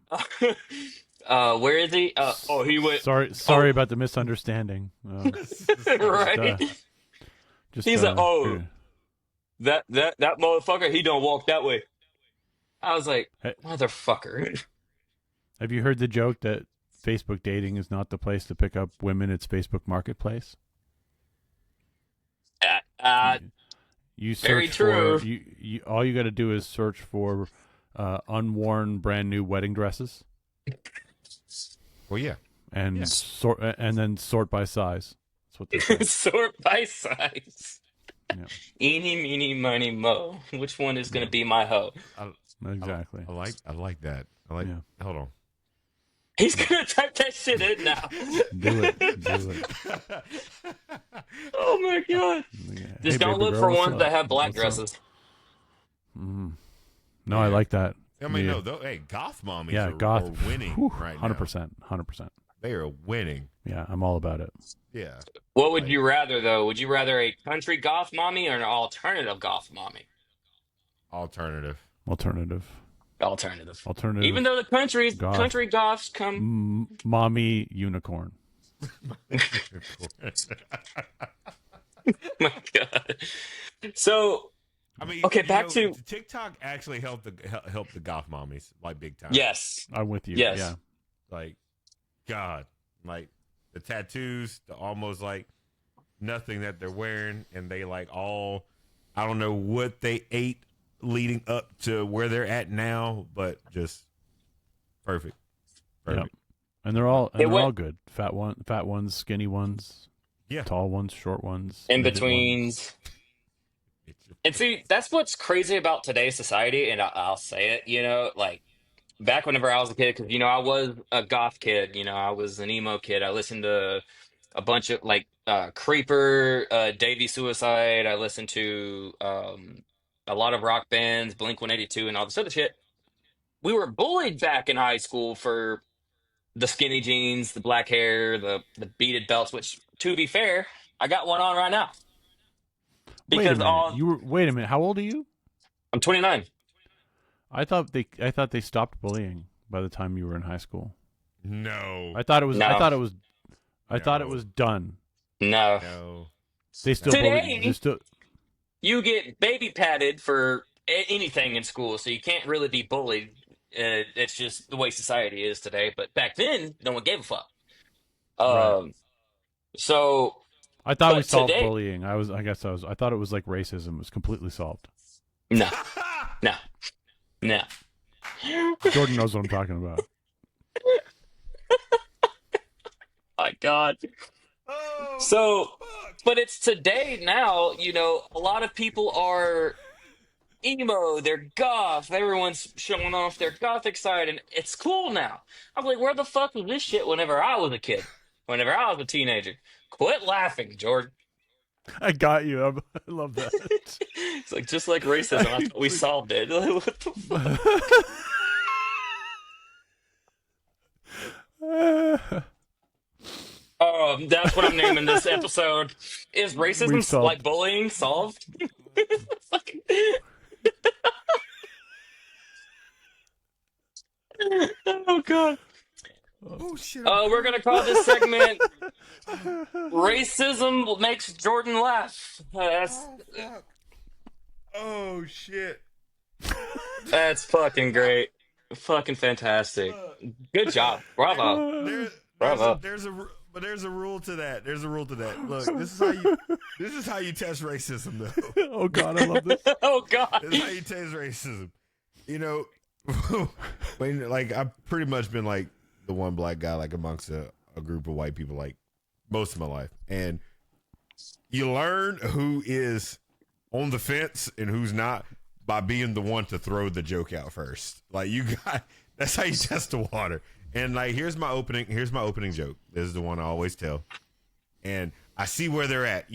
Speaker 1: Where is he? Oh, he went.
Speaker 2: Sorry about the misunderstanding.
Speaker 1: Right. He's like, oh,
Speaker 2: here.
Speaker 1: that motherfucker. He don't walk that way. I was like,
Speaker 2: Hey.
Speaker 1: motherfucker.
Speaker 2: Have you heard the joke that Facebook dating is not the place to pick up women? It's Facebook Marketplace. You search
Speaker 1: Very true.
Speaker 2: for you. All you got to do is search for unworn, brand new wedding dresses,
Speaker 3: Well, yeah.
Speaker 2: and
Speaker 3: Yeah.
Speaker 2: then sort by size. That's what they say.
Speaker 1: Sort by size.
Speaker 2: Yeah.
Speaker 1: Eeny, meeny, miny, mo. Which one is going to be my hoe?
Speaker 2: Exactly.
Speaker 3: I like that.
Speaker 2: Yeah.
Speaker 3: Hold on.
Speaker 1: He's going to type that shit in now.
Speaker 2: Do it.
Speaker 1: Oh my god.
Speaker 2: Yeah.
Speaker 1: Just
Speaker 2: Hey,
Speaker 1: don't
Speaker 2: baby
Speaker 1: look
Speaker 2: girl,
Speaker 1: for
Speaker 2: what's
Speaker 1: ones
Speaker 2: up?
Speaker 1: that have black
Speaker 2: What's up?
Speaker 1: dresses.
Speaker 2: No, I like that.
Speaker 3: I mean,
Speaker 2: Yeah.
Speaker 3: no, hey, goth mommies
Speaker 2: Yeah,
Speaker 3: are
Speaker 2: goth
Speaker 3: winning
Speaker 2: whew,
Speaker 3: right now.
Speaker 2: 100%.
Speaker 3: They are winning.
Speaker 2: Yeah, I'm all about it.
Speaker 3: Yeah.
Speaker 1: What would
Speaker 3: Like-
Speaker 1: you rather, though? Would you rather a country goth mommy or an alternative goth mommy?
Speaker 3: Alternative.
Speaker 1: Alternative. Even
Speaker 2: Alternative
Speaker 1: though the
Speaker 2: goth.
Speaker 1: country goths come.
Speaker 2: Mommy unicorn.
Speaker 1: My God. So
Speaker 3: I mean,
Speaker 1: okay, back to
Speaker 3: TikTok actually helped the goth mommies like big time.
Speaker 1: yes,
Speaker 2: I'm with you.
Speaker 1: yes.
Speaker 2: Yeah.
Speaker 3: Like, God, like the tattoos, the almost like nothing that they're wearing, and they like all, I don't know what they ate leading up to where they're at now, but just perfect,
Speaker 2: Yeah.
Speaker 3: perfect.
Speaker 2: And they're all
Speaker 1: It went
Speaker 2: all good. Fat ones, skinny ones,
Speaker 3: Yeah.
Speaker 2: tall ones, short ones,
Speaker 1: in
Speaker 2: midget ones.
Speaker 1: betweens. And see, that's what's crazy about today's society. And I'll say it, like back whenever I was a kid, because, I was a goth kid, I was an emo kid. I listened to a bunch of like Creeper, Davey Suicide. I listened to a lot of rock bands, Blink 182, and all this other shit. We were bullied back in high school for the skinny jeans, the black hair, the beaded belts, which, to be fair, I got one on right now
Speaker 2: Wait a
Speaker 1: because
Speaker 2: minute.
Speaker 1: all
Speaker 2: Wait a minute. How old are you?
Speaker 1: I'm 29.
Speaker 2: I thought they stopped bullying by the time you were in high school.
Speaker 3: No,
Speaker 2: I thought it was
Speaker 1: No,
Speaker 2: I thought it
Speaker 3: No.
Speaker 2: was done.
Speaker 1: no.
Speaker 3: no.
Speaker 2: They still bully.
Speaker 1: Today,
Speaker 2: They still.
Speaker 1: you get baby patted for anything in school, so you can't really be bullied. It's just the way society is today. But back then, no one gave a fuck.
Speaker 2: Right.
Speaker 1: So,
Speaker 2: I thought we
Speaker 1: but
Speaker 2: solved
Speaker 1: today,
Speaker 2: bullying. I thought it was like racism. It was completely solved.
Speaker 1: no, no, no.
Speaker 2: Jordan knows what I'm talking about.
Speaker 1: My God.
Speaker 3: Oh,
Speaker 1: So,
Speaker 3: fuck.
Speaker 1: but it's today now, a lot of people are emo, they're goth, everyone's showing off their gothic side, and it's cool now. I'm like, where the fuck was this shit whenever I was a kid? Whenever I was a teenager? Quit laughing, Jordan.
Speaker 2: I got you. I love that.
Speaker 1: It's like, just like racism, I thought we solved it. Like, what the fuck? That's what I'm naming this episode. Is
Speaker 2: we
Speaker 1: racism
Speaker 2: solved.
Speaker 1: like bullying solved? Fucking- Oh God.
Speaker 3: Oh shit!
Speaker 1: We're gonna call this segment "Racism Makes Jordan Laugh."
Speaker 3: Oh fuck! Oh shit!
Speaker 1: That's fucking great, fucking fantastic. Good job, bravo, bravo.
Speaker 3: There's a rule to that. There's a rule to that. Look, this is how you test racism, though.
Speaker 2: Oh God, I love this.
Speaker 1: Oh God.
Speaker 3: This is how you test racism. You know, when like I've pretty much been like the one black guy like amongst a group of white people like most of my life, and you learn who is on the fence and who's not by being the one to throw the joke out first. Like that's how you test the water. And like here's my opening joke. This is the one I always tell. And I see where they're at.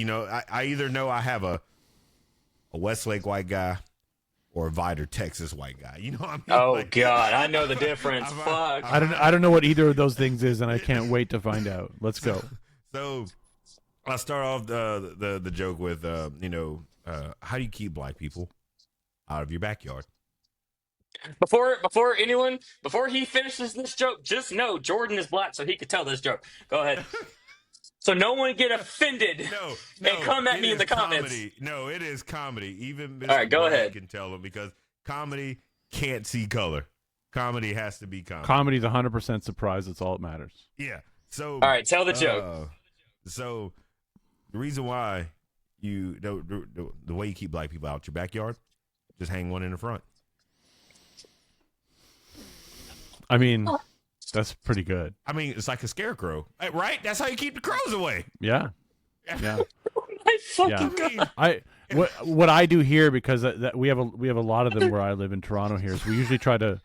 Speaker 3: I either know I have a Westlake white guy or a Vidor, Texas white guy. You know what I mean?
Speaker 1: Oh
Speaker 3: Like,
Speaker 1: God, I know the difference. Fuck.
Speaker 2: I don't know what either of those things is, and I can't wait to find out. Let's go.
Speaker 3: So I start off the joke with how do you keep black people out of your backyard?
Speaker 1: Before he finishes this joke, just know Jordan is black, so he could tell this joke. Go ahead. So no one get offended
Speaker 3: No,
Speaker 1: and come at
Speaker 3: it
Speaker 1: me in
Speaker 3: is
Speaker 1: the comments.
Speaker 3: comedy. No, it is comedy. Even Mr.
Speaker 1: All right, go
Speaker 3: Black
Speaker 1: ahead.
Speaker 3: can tell them because comedy can't see color. Comedy has to be comedy.
Speaker 2: Comedy's 100% surprise. That's all that matters.
Speaker 3: Yeah. So
Speaker 1: All right, tell the joke.
Speaker 3: So the reason why the way you keep black people out your backyard, just hang one in the front.
Speaker 2: I mean, that's pretty good.
Speaker 3: I mean, it's like a scarecrow, right? That's how you keep the crows away.
Speaker 2: Yeah. Yeah.
Speaker 1: I fucking
Speaker 2: Yeah. What I do here, because that we have a lot of them where I live in Toronto here, is we usually try to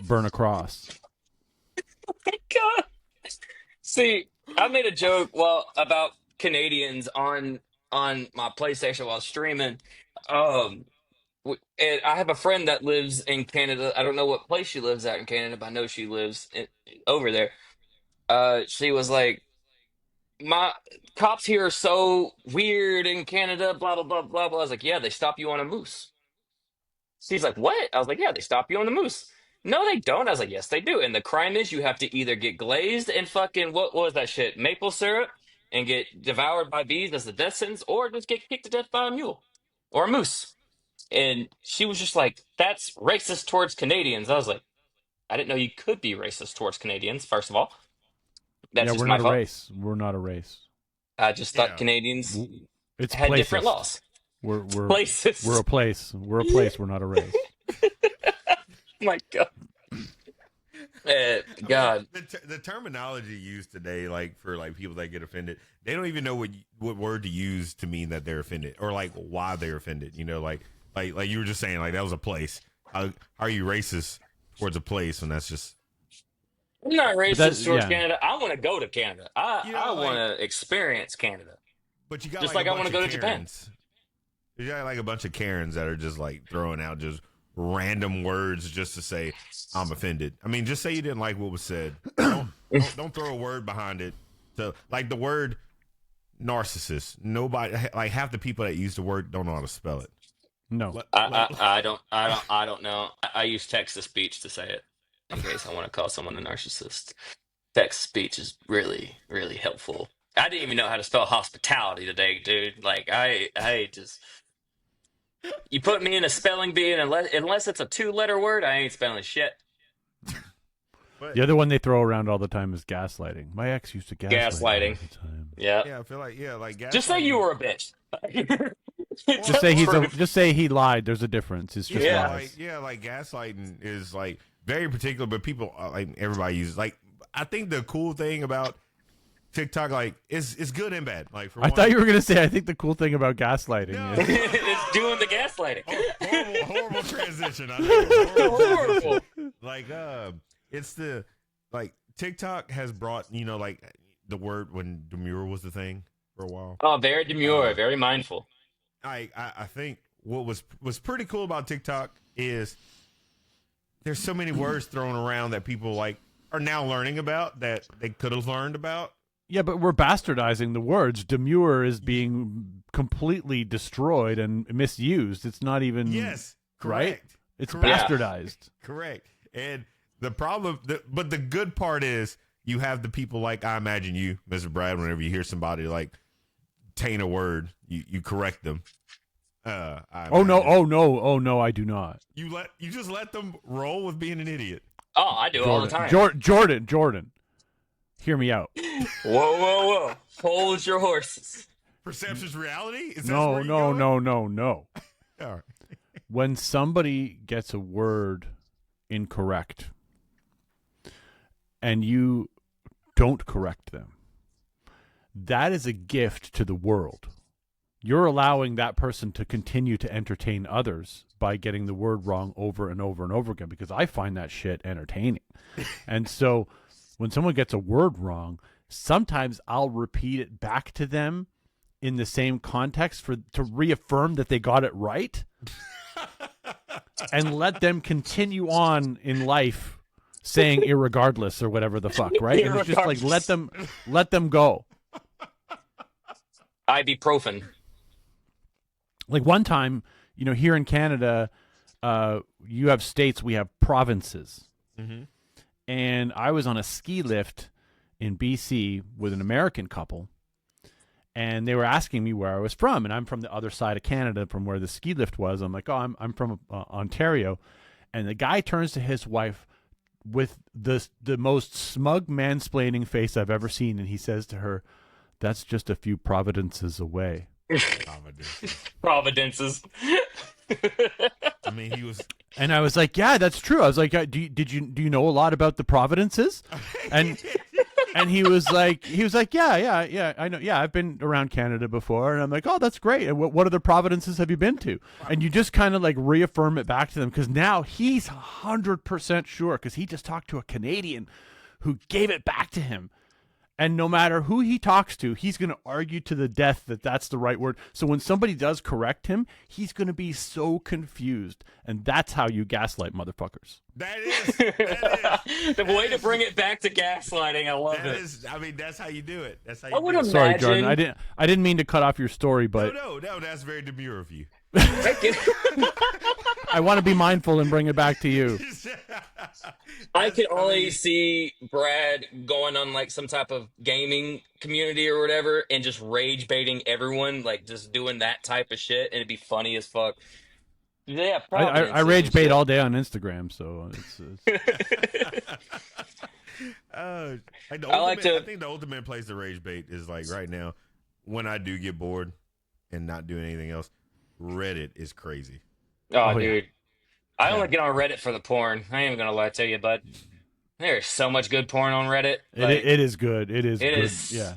Speaker 2: burn a cross.
Speaker 1: God. See, I made a joke about Canadians on my PlayStation while streaming. And I have a friend that lives in Canada. I don't know what place she lives at in Canada, but I know she lives over there. She was like, "My cops here are so weird in Canada." Blah blah blah blah blah. I was like, "Yeah, they stop you on a moose." She's like, what? I was like, yeah, they stop you on the moose. No, they don't. I was like, yes, they do. And the crime is you have to either get glazed and fucking, what was that shit? Maple syrup and get devoured by bees as the death sentence, or just get kicked to death by a mule or a moose. And she was just like, that's racist towards Canadians. I was like, I didn't know you could be racist towards Canadians, first of all.
Speaker 2: Yeah,
Speaker 1: That's just
Speaker 2: we're
Speaker 1: my
Speaker 2: not a
Speaker 1: fault.
Speaker 2: race. We're not a race.
Speaker 1: I just thought
Speaker 3: Yeah.
Speaker 1: Canadians
Speaker 2: It's
Speaker 1: had
Speaker 2: places.
Speaker 1: different laws.
Speaker 2: We're
Speaker 1: Places.
Speaker 2: we're a place. We're a place. We're not a race.
Speaker 1: My God.
Speaker 3: I mean,
Speaker 1: God.
Speaker 3: the terminology used today, like for like people that get offended, they don't even know what word to use to mean that they're offended or like why they're offended. You know, like you were just saying, like that was a place. How are you racist towards a place when that's just
Speaker 1: I'm not
Speaker 2: that's-
Speaker 1: racist towards
Speaker 2: yeah.
Speaker 1: Canada. I want to go to Canada.
Speaker 3: You know,
Speaker 1: I
Speaker 3: like-
Speaker 1: want to experience Canada.
Speaker 3: But you got
Speaker 1: Just
Speaker 3: like
Speaker 1: like
Speaker 3: a
Speaker 1: I wanna
Speaker 3: bunch of
Speaker 1: go to Japan.
Speaker 3: Karens. You got like a bunch of Karens that are just like throwing out just random words just to say I'm offended. I mean, just say you didn't like what was said. Don't throw a word behind it. So like the word narcissist. Nobody like half the people that use the word don't know how to spell it.
Speaker 2: No.
Speaker 1: I don't know. I use text to speech to say it in case I want to call someone a narcissist. Text to speech is really, really helpful. I didn't even know how to spell hospitality today, dude. Like I just you put me in a spelling bee, and unless it's a 2-letter word, I ain't spelling shit.
Speaker 3: But
Speaker 2: The other one they throw around all the time is gaslighting. My ex used to gaslight me
Speaker 1: Gaslighting.
Speaker 2: all the time.
Speaker 1: Yeah.
Speaker 3: yeah, I feel like
Speaker 1: Just say you were a bitch.
Speaker 2: Just say just say he lied. There's a difference. It's just
Speaker 1: Yeah.
Speaker 2: lies.
Speaker 3: like gaslighting is like very particular, but people like everybody uses like I think the cool thing about TikTok like is good and bad. Like for
Speaker 2: I thought you were gonna say I think the cool thing about gaslighting
Speaker 3: No.
Speaker 2: is
Speaker 1: It's doing the gaslighting.
Speaker 3: horrible transition. I know.
Speaker 1: Horrible.
Speaker 3: Like it's the like TikTok has brought like the word when demure was the thing for a while.
Speaker 1: Oh, very demure, very mindful.
Speaker 3: I think what was pretty cool about TikTok is there's so many words thrown around that people like are now learning about that they could have learned about.
Speaker 2: yeah, but we're bastardizing the words. Demure is being completely destroyed and misused. It's not even
Speaker 3: Yes,
Speaker 2: right.
Speaker 3: correct.
Speaker 2: It's
Speaker 3: Correct.
Speaker 2: bastardized.
Speaker 3: Correct. And the problem, but the good part is you have the people like I imagine you, Mr. Brad. Whenever you hear somebody like taint a word, you correct them.
Speaker 2: Oh no! I do not.
Speaker 3: You just let them roll with being an idiot.
Speaker 1: Oh, I do it all the time.
Speaker 2: Jordan, hear me out.
Speaker 1: Whoa. Hold your horses.
Speaker 3: Perception's reality. Is that
Speaker 2: No,
Speaker 3: where you
Speaker 2: no,
Speaker 3: going?
Speaker 2: no.
Speaker 3: All right.
Speaker 2: When somebody gets a word incorrect and you don't correct them, that is a gift to the world. You're allowing that person to continue to entertain others by getting the word wrong over and over and over again, because I find that shit entertaining. And so when someone gets a word wrong, sometimes I'll repeat it back to them in the same context to reaffirm that they got it right and let them continue on in life saying irregardless or whatever the fuck, right? And it's just like let them go.
Speaker 1: Ibuprofen.
Speaker 2: Like one time, here in Canada, you have states, we have provinces.
Speaker 3: Mhm.
Speaker 2: And I was on a ski lift in BC with an American couple, and they were asking me where I was from, and I'm from the other side of Canada from where the ski lift was. I'm like, oh, I'm from Ontario. And the guy turns to his wife with the most smug mansplaining face I've ever seen, and he says to her, "That's just a few providences away."
Speaker 1: Providences.
Speaker 3: I mean, he was.
Speaker 2: And I was like, "Yeah, that's true." I was like, "Do you know a lot about the providences?" And he was like, "Yeah, I know. Yeah, I've been around Canada before." And I'm like, "Oh, that's great. And what other provinces have you been to?" And you just kind of like reaffirm it back to them, because now he's 100% sure, because he just talked to a Canadian who gave it back to him. And no matter who he talks to, he's going to argue to the death that that's the right word. So when somebody does correct him, he's going to be so confused. And that's how you gaslight motherfuckers.
Speaker 3: That is.
Speaker 1: The way to bring it back to gaslighting. I love
Speaker 3: That
Speaker 1: it.
Speaker 3: is. I mean, that's how you do it. That's how you.
Speaker 1: I would
Speaker 3: do it.
Speaker 2: Sorry,
Speaker 1: Imagine-
Speaker 2: Jordan. I didn't mean to cut off your story, but
Speaker 3: No, that's very demure of you.
Speaker 1: Heck yeah.
Speaker 2: I want to be mindful and bring it back to you.
Speaker 1: I could only see Brad going on like some type of gaming community or whatever and just rage baiting everyone, like just doing that type of shit, and it'd be funny as fuck. They have
Speaker 2: I
Speaker 1: prominences
Speaker 2: rage
Speaker 1: and
Speaker 2: bait
Speaker 1: shit.
Speaker 2: all day on Instagram, so it's
Speaker 3: Like the
Speaker 1: I like
Speaker 3: ultimate, I
Speaker 1: to.
Speaker 3: think the ultimate place to rage bait is like right now when I do get bored and not doing anything else. Reddit is crazy.
Speaker 1: Oh,
Speaker 2: oh yeah.
Speaker 1: dude. I
Speaker 3: Yeah.
Speaker 1: only get on Reddit for the porn. I ain't even gonna lie to you, bud. There's so much good porn on Reddit. Like
Speaker 2: It is good. It is
Speaker 1: it
Speaker 2: good.
Speaker 1: is.
Speaker 2: Yeah.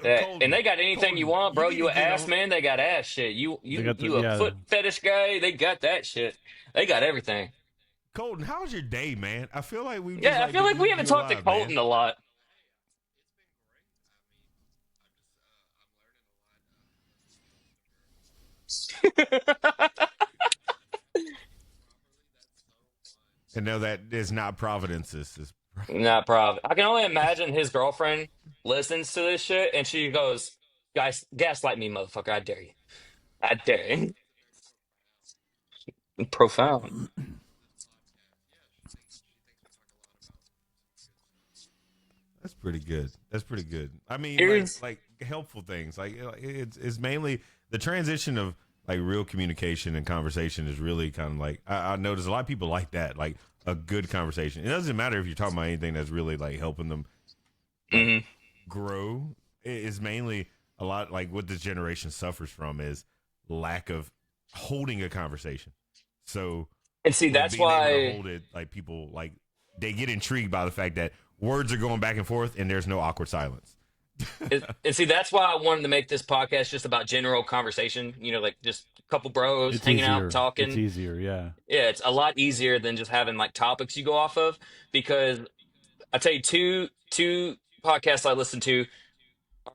Speaker 1: And
Speaker 3: Colton,
Speaker 1: they got anything you want, bro.
Speaker 3: need to
Speaker 1: You an
Speaker 3: get
Speaker 1: ass
Speaker 3: on.
Speaker 1: man, they got ass shit.
Speaker 2: They got
Speaker 1: You a foot fetish guy, they got that shit. They got everything.
Speaker 3: Colton, how's your day, man? I feel like we just
Speaker 1: Yeah, I
Speaker 3: like
Speaker 1: feel like
Speaker 3: didn't
Speaker 1: we
Speaker 3: get
Speaker 1: haven't
Speaker 3: you
Speaker 1: talked to
Speaker 3: alive, man.
Speaker 1: Colton a lot.
Speaker 3: And no, that is not Providence. This is
Speaker 1: Not problem. I can only imagine his girlfriend listens to this shit and she goes, "Guys, gaslight me, motherfucker. I dare you. I dare you." Profound.
Speaker 3: that's pretty good. That's pretty good. I mean,
Speaker 1: Here's
Speaker 3: like helpful things. Like it's mainly the transition of like real communication and conversation is really kind of like I notice a lot of people like that, like a good conversation. It doesn't matter if you're talking about anything that's really like helping them
Speaker 1: mhm.
Speaker 3: grow. It is mainly a lot like what this generation suffers from is lack of holding a conversation. So
Speaker 1: And see,
Speaker 3: with
Speaker 1: that's
Speaker 3: being able to
Speaker 1: why.
Speaker 3: hold it, like people like they get intrigued by the fact that words are going back and forth and there's no awkward silence.
Speaker 1: And see, that's why I wanted to make this podcast just about general conversation. You know, like just a couple bros
Speaker 2: It's
Speaker 1: hanging out,
Speaker 2: easier. It's
Speaker 1: talking.
Speaker 2: easier. Yeah.
Speaker 1: Yeah, it's a lot easier than just having like topics you go off of. Because I tell you, two podcasts I listen to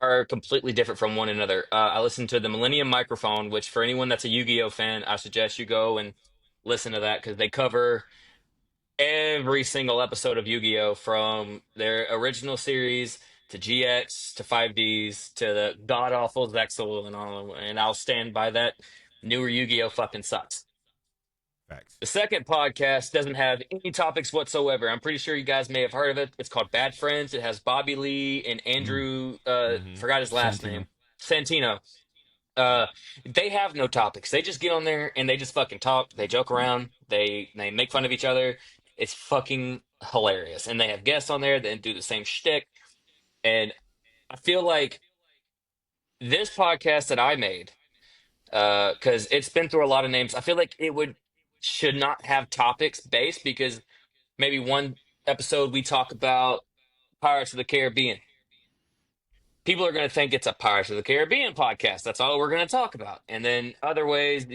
Speaker 1: are completely different from one another. I listen to the Millennium Microphone, which for anyone that's a Yu-Gi-Oh fan, I suggest you go and listen to that because they cover every single episode of Yu-Gi-Oh from their original series to GX to 5Ds to the god awful Zexal and all, and I'll stand by that. Newer Yu-Gi-Oh fucking sucks.
Speaker 3: Facts.
Speaker 1: The second podcast doesn't have any topics whatsoever. I'm pretty sure you guys may have heard of it. It's called Bad Friends. It has Bobby Lee and Andrew.
Speaker 3: Mm-hmm.
Speaker 1: Forgot his last
Speaker 2: Santino.
Speaker 1: name. Santino. Uh, they have no topics. They just get on there and they just fucking talk. They joke around. They make fun of each other. It's fucking hilarious. And they have guests on there that do the same shtick. And I feel like this podcast that I made, because it's been through a lot of names, I feel like it should not have topics based because maybe one episode we talk about Pirates of the Caribbean. People are going to think it's a Pirates of the Caribbean podcast. That's all we're going to talk about. And then other ways,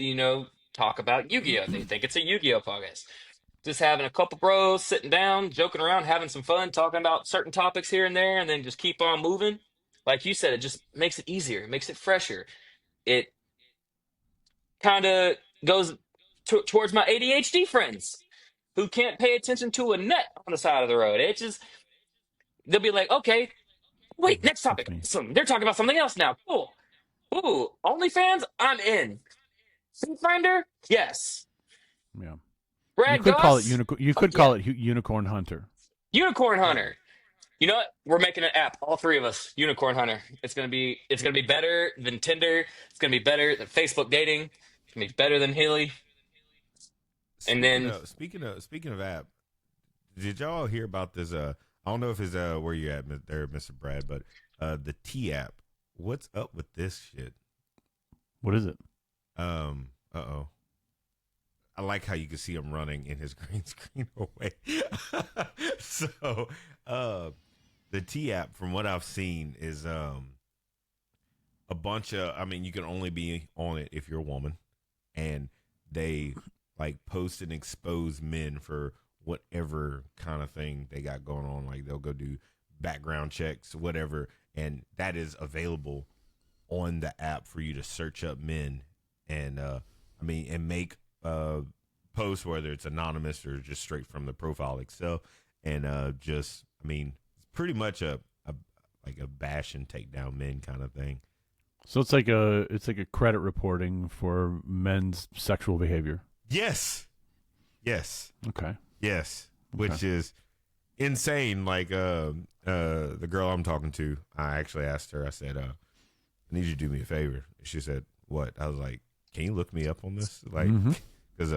Speaker 1: talk about Yu-Gi-Oh. They think it's a Yu-Gi-Oh podcast. Just having a couple bros sitting down, joking around, having some fun, talking about certain topics here and there, and then just keep on moving. Like you said, it just makes it easier, it makes it fresher. It kind of goes towards my ADHD friends who can't pay attention to a net on the side of the road. It just, they'll be like, okay, wait, next
Speaker 2: That's
Speaker 1: topic.
Speaker 2: me.
Speaker 1: Awesome. They're talking about something else now. Cool. Ooh, OnlyFans? I'm in. Finder? Yes.
Speaker 2: Yeah.
Speaker 1: Brad Goss?
Speaker 2: You could call it Unicorn Hunter.
Speaker 1: Unicorn Hunter. You know what? We're making an app, all three of us. Unicorn Hunter. It's gonna be better than Tinder. It's gonna be better than Facebook dating. It's gonna be better than Haley. And then
Speaker 3: Speaking of app, did y'all hear about this? I don't know if it's where you at there, Mr. Brad, but the T app. What's up with this shit?
Speaker 2: What is it?
Speaker 3: Uh-oh. I like how you can see him running in his green screen away. So, the T app, from what I've seen, is a bunch of. I mean, you can only be on it if you're a woman, and they like post and expose men for whatever kind of thing they got going on. Like they'll go do background checks, whatever, and that is available on the app for you to search up men and and make posts, whether it's anonymous or just straight from the profile itself, and it's pretty much a bash and take down men kind of thing.
Speaker 2: So it's like a credit reporting for men's sexual behavior.
Speaker 3: Yes, yes,
Speaker 2: Okay.
Speaker 3: yes.
Speaker 2: Okay.
Speaker 3: Which is insane. Like the girl I'm talking to, I actually asked her. I said, "I need you to do me a favor." She said, "What?" I was like, "Can you look me up on this?" Like,
Speaker 2: Mhm.
Speaker 3: because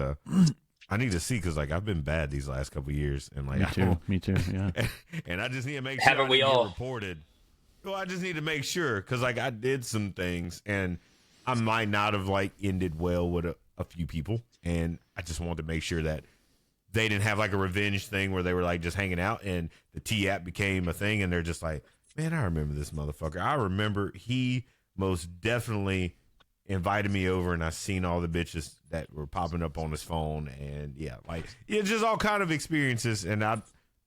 Speaker 3: I need to see, because like I've been bad these last couple of years, and like
Speaker 2: Me
Speaker 3: I
Speaker 2: too.
Speaker 3: don't,
Speaker 2: Me too. Yeah.
Speaker 3: and I just need to make sure
Speaker 1: Haven't
Speaker 3: I
Speaker 1: we
Speaker 3: didn't get
Speaker 1: all?
Speaker 3: reported. Well, I just need to make sure, because like I did some things, and I might not have like ended well with a few people, and I just wanted to make sure that they didn't have like a revenge thing where they were like just hanging out, and the T app became a thing, and they're just like, man, I remember this motherfucker. I remember he most definitely invited me over, and I seen all the bitches that were popping up on his phone, and yeah, like it's just all kind of experiences, and I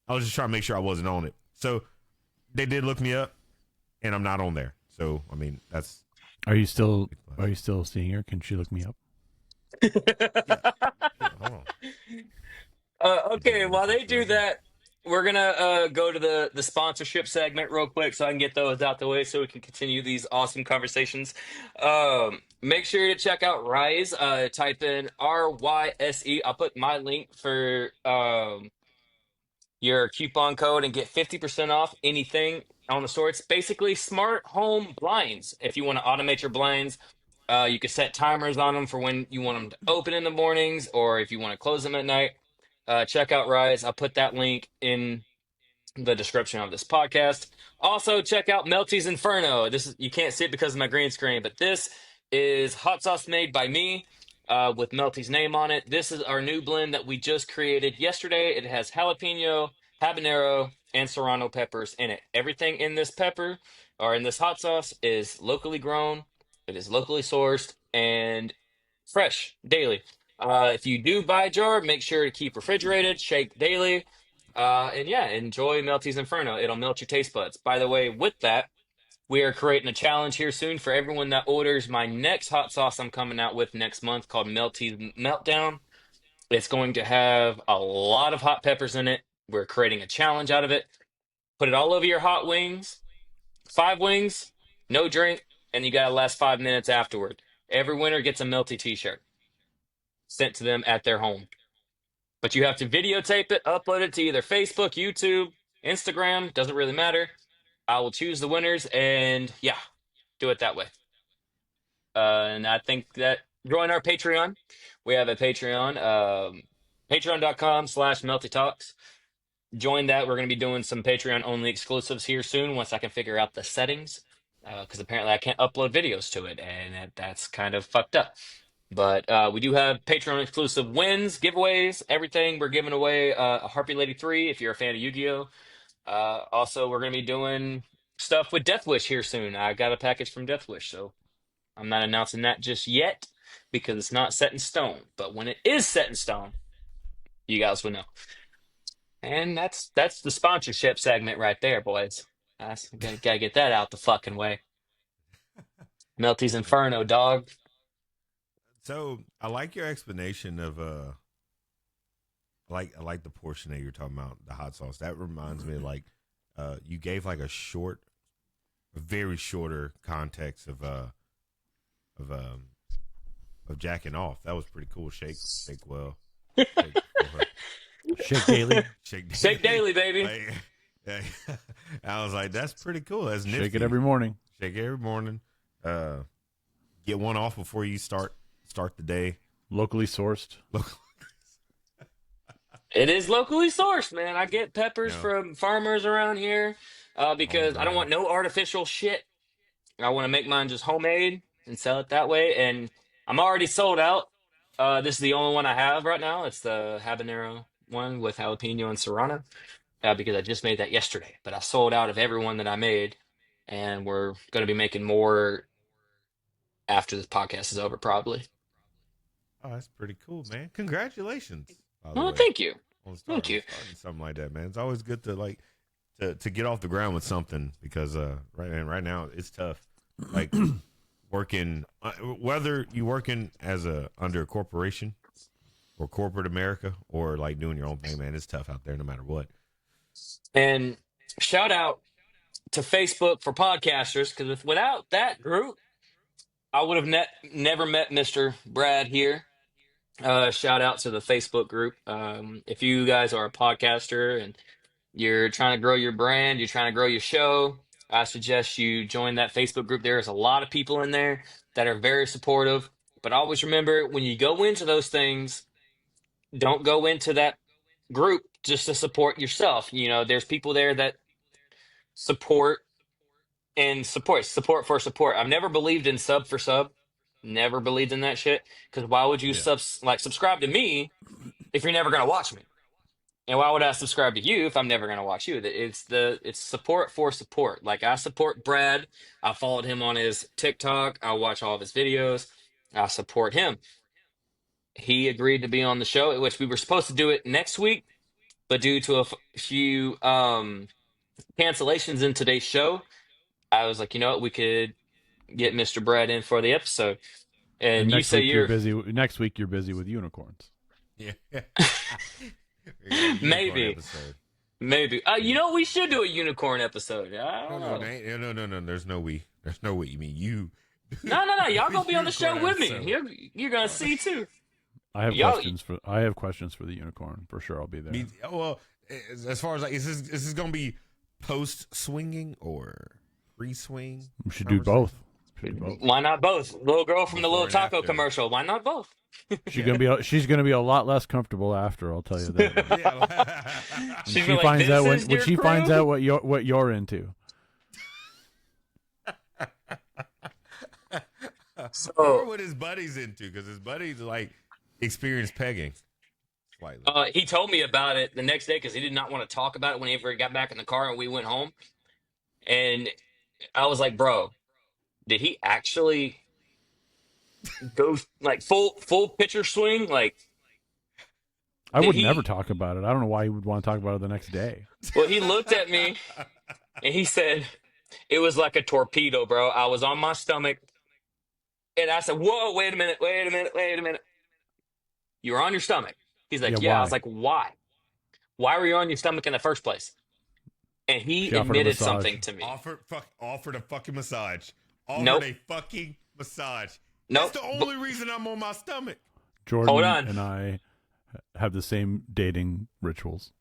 Speaker 3: was just trying to make sure I wasn't on it. So they did look me up, and I'm not on there. So I mean, that's
Speaker 2: Are you still seeing her? Can she look me up?
Speaker 3: yeah. Hold on.
Speaker 1: Okay, while they do that, we're gonna go to the sponsorship segment real quick so I can get those out the way so we can continue these awesome conversations. Make sure to check out Rise. Type in RYSE. I'll put my link for your coupon code and get 50% off anything on the store. It's basically smart home blinds. If you want to automate your blinds, you can set timers on them for when you want them to open in the mornings or if you want to close them at night. Check out Rise. I'll put that link in the description of this podcast. Also, check out Melty's Inferno. This is you can't see it because of my green screen, but this is hot sauce made by me with Melty's name on it. This is our new blend that we just created yesterday. It has jalapeno, habanero, and serrano peppers in it. Everything in this pepper or in this hot sauce is locally grown. It is locally sourced and fresh daily. If you do buy a jar, make sure to keep refrigerated, shake daily. And yeah, enjoy Melty's Inferno. It'll melt your taste buds. By the way, with that, we are creating a challenge here soon for everyone that orders my next hot sauce I'm coming out with next month called Melty's Meltdown. It's going to have a lot of hot peppers in it. We're creating a challenge out of it. Put it all over your hot wings, 5 wings, no drink, and you got to last 5 minutes afterward. Every winner gets a Melty t shirt sent to them at their home. But you have to videotape it, upload it to either Facebook, YouTube, Instagram, doesn't really matter. I will choose the winners and yeah, do it that way. And I think that join our Patreon. We have a Patreon, patreon.com/Melty Talks. Join that. We're going to be doing some Patreon only exclusives here soon once I can figure out the settings. Because apparently I can't upload videos to it, and that's kind of fucked up. But we do have Patreon exclusive wins, giveaways, everything. We're giving away a Harpy Lady 3 if you're a fan of Yu-Gi-Oh! Also, we're going to be doing stuff with Death Wish here soon. I got a package from Death Wish, so I'm not announcing that just yet because it's not set in stone. But when it is set in stone, you guys will know. And that's the sponsorship segment right there, boys. Gotta get that out the fucking way. Melty's Inferno, dog.
Speaker 3: So I like your explanation of I like the portion that you're talking about, the hot sauce. That reminds me of like you gave like a very shorter context of jacking off. That was pretty cool. Shake well. Shake,
Speaker 2: Shake daily.
Speaker 1: Shake daily, baby.
Speaker 3: Like, I was like, that's pretty cool. That's nifty.
Speaker 2: Shake it every morning.
Speaker 3: Shake it every morning. Get one off before you start the day.
Speaker 2: Locally sourced.
Speaker 1: It is locally sourced, man. I get peppers
Speaker 3: Yeah.
Speaker 1: from farmers around here because I don't want no artificial shit. I want to make mine just homemade and sell it that way. And I'm already sold out. This is the only one I have right now. It's the habanero one with jalapeno and serrano because I just made that yesterday. But I sold out of every one that I made. And we're going to be making more after this podcast is over, probably.
Speaker 3: Oh, that's pretty cool, man. Congratulations. By the
Speaker 1: Well,
Speaker 3: way,
Speaker 1: thank you.
Speaker 3: on
Speaker 1: Thank you.
Speaker 3: starting something like that, man. It's always good to like to get off the ground with something because right now it's tough. Like working whether you working as under a corporation or corporate America or like doing your own thing, man. It's tough out there no matter what.
Speaker 1: And shout out to Facebook for podcasters because without that group, I would have never met Mr. Brad here. Shout out to the Facebook group. If you guys are a podcaster and you're trying to grow your brand, you're trying to grow your show, I suggest you join that Facebook group. There's a lot of people in there that are very supportive. But always remember, when you go into those things, don't go into that group just to support yourself. You know, there's people there that support and support for support. I've never believed in sub for sub. Never believed in that shit. Because why would you
Speaker 3: Yeah.
Speaker 1: subscribe to me if you're never gonna watch me? And why would I subscribe to you if I'm never gonna watch you? It's support for support. Like I support Brad. I followed him on his TikTok. I watch all of his videos. I support him. He agreed to be on the show, which we were supposed to do it next week, but due to a few cancellations in today's show, I was like, you know what, we could get Mr. Brad in for the episode.
Speaker 2: And
Speaker 1: And you
Speaker 2: next
Speaker 1: say
Speaker 2: week you're
Speaker 1: you're
Speaker 2: busy. Next week you're busy with unicorns.
Speaker 3: Yeah. We're gonna do a unicorn
Speaker 1: maybe,
Speaker 3: episode.
Speaker 1: maybe. You know, we should do a unicorn episode. I
Speaker 3: No,
Speaker 1: don't
Speaker 3: no,
Speaker 1: know.
Speaker 3: no. There's no we. There's no we. You mean you?
Speaker 1: No. Y'all gonna be on the show
Speaker 3: Unicorn
Speaker 1: with me.
Speaker 3: episode.
Speaker 1: You're gonna see too.
Speaker 2: I have
Speaker 1: Y'all,
Speaker 2: questions for the unicorn for sure. I'll be there.
Speaker 3: Well, as far as like, is this gonna be post swinging or pre swing?
Speaker 2: We should do both.
Speaker 1: why not both? Little girl from the
Speaker 3: Before
Speaker 1: little
Speaker 3: and
Speaker 1: taco
Speaker 3: after.
Speaker 1: commercial. Why not both?
Speaker 2: She's gonna be a lot less comfortable after. I'll tell you that.
Speaker 3: Yeah.
Speaker 1: She's
Speaker 2: She
Speaker 1: like,
Speaker 2: finds
Speaker 1: "This
Speaker 2: out
Speaker 1: is
Speaker 2: when
Speaker 1: your
Speaker 2: she finds
Speaker 1: crew?"
Speaker 2: out what you're into.
Speaker 3: Or
Speaker 1: So
Speaker 3: what his buddies into, because his buddies like experience pegging slightly.
Speaker 1: he told me about it the next day because he did not want to talk about it whenever he got back in the car and we went home. And I was like, bro, did he actually go like full pitcher swing? Like,
Speaker 2: I
Speaker 1: did
Speaker 2: would
Speaker 1: he?
Speaker 2: never talk about it. I don't know why he would want to talk about it the next day.
Speaker 1: Well, he looked at me and he said, it was like a torpedo, bro. I was on my stomach. And I said, whoa, wait a minute. You were on your stomach. He's like,
Speaker 2: Yeah,
Speaker 1: yeah. I
Speaker 2: why?
Speaker 1: was like, why? Why were you on your stomach in the first place? And he
Speaker 2: She offered a
Speaker 1: admitted
Speaker 2: massage.
Speaker 1: something to me.
Speaker 3: Offered a fucking massage. Offered
Speaker 1: Nope.
Speaker 3: a fucking massage.
Speaker 1: Nope.
Speaker 3: That's the only reason I'm on my stomach.
Speaker 2: Jordan
Speaker 1: Hold on.
Speaker 2: and I have the same dating rituals.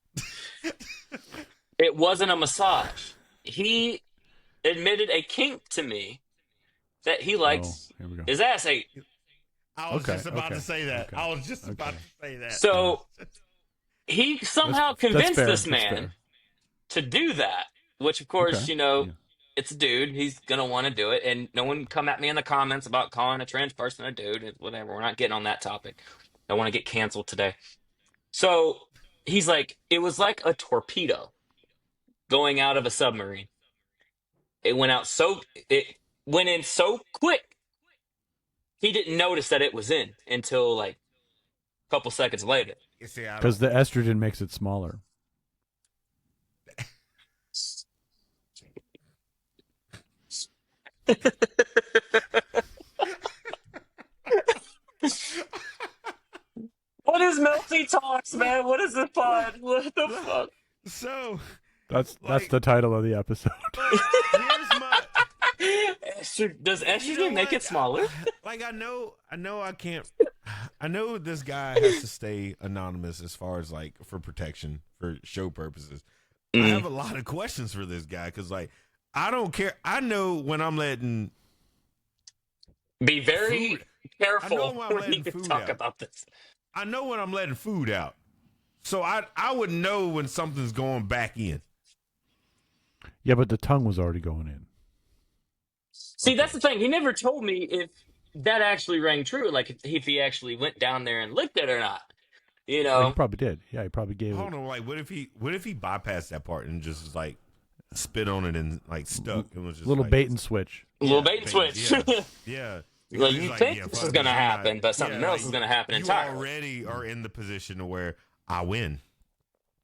Speaker 1: It wasn't a massage. He admitted a kink to me that he likes
Speaker 2: Here we go.
Speaker 1: his ass ate.
Speaker 3: I was
Speaker 2: Okay,
Speaker 3: just about
Speaker 2: okay,
Speaker 3: to say that.
Speaker 2: okay,
Speaker 3: I was just about
Speaker 2: okay.
Speaker 3: to say that.
Speaker 1: So he somehow
Speaker 2: That's
Speaker 1: convinced
Speaker 2: fair,
Speaker 1: this
Speaker 2: that's
Speaker 1: man
Speaker 2: fair.
Speaker 1: to do that, which of course,
Speaker 2: Okay,
Speaker 1: you know,
Speaker 2: yeah.
Speaker 1: it's a dude. He's going to want to do it. And no one come at me in the comments about calling a trans person a dude. It's whatever. We're not getting on that topic. I want to get canceled today. So he's like, it was like a torpedo going out of a submarine. It went in so quick. He didn't notice that it was in until like a couple seconds later.
Speaker 3: You see, I
Speaker 2: Because
Speaker 3: don't-
Speaker 2: the estrogen makes it smaller.
Speaker 1: What is Melty Talks, man? What is this pod? What the fuck?
Speaker 3: So
Speaker 2: That's
Speaker 3: Like-
Speaker 2: the title of the episode.
Speaker 3: here's my.
Speaker 1: Does
Speaker 3: You
Speaker 1: estrogen
Speaker 3: know
Speaker 1: make
Speaker 3: what?
Speaker 1: it smaller?
Speaker 3: Like I know I can't. I know this guy has to stay anonymous as far as like for protection for show purposes. I
Speaker 1: Mm.
Speaker 3: have a lot of questions for this guy because like I don't care. I know when I'm letting.
Speaker 1: Be very
Speaker 3: Food. I know
Speaker 1: careful
Speaker 3: why I'm
Speaker 1: when you
Speaker 3: letting
Speaker 1: can
Speaker 3: food
Speaker 1: talk
Speaker 3: out.
Speaker 1: about this.
Speaker 3: I know when I'm letting food out, so I would know when something's going back in.
Speaker 2: Yeah, but the tongue was already going in.
Speaker 1: See, that's the thing. He never told me if that actually rang true, like if he actually went down there and licked it or not. You
Speaker 2: Oh, he
Speaker 1: know,
Speaker 2: probably did. Yeah, he probably gave
Speaker 3: Hold
Speaker 2: it.
Speaker 3: on, like what if he bypassed that part and just like spit on it and like stuck and was just
Speaker 2: Little
Speaker 3: like,
Speaker 2: bait and switch.
Speaker 1: a little
Speaker 3: Yeah,
Speaker 1: bait and switch.
Speaker 3: yeah. Yeah. Because
Speaker 1: Like,
Speaker 3: he's
Speaker 1: you think
Speaker 3: yeah,
Speaker 1: this
Speaker 3: fuck
Speaker 1: is gonna
Speaker 3: I'm not-
Speaker 1: happen, but something else is gonna happen
Speaker 3: you
Speaker 1: entirely.
Speaker 3: already are in the position to where I win.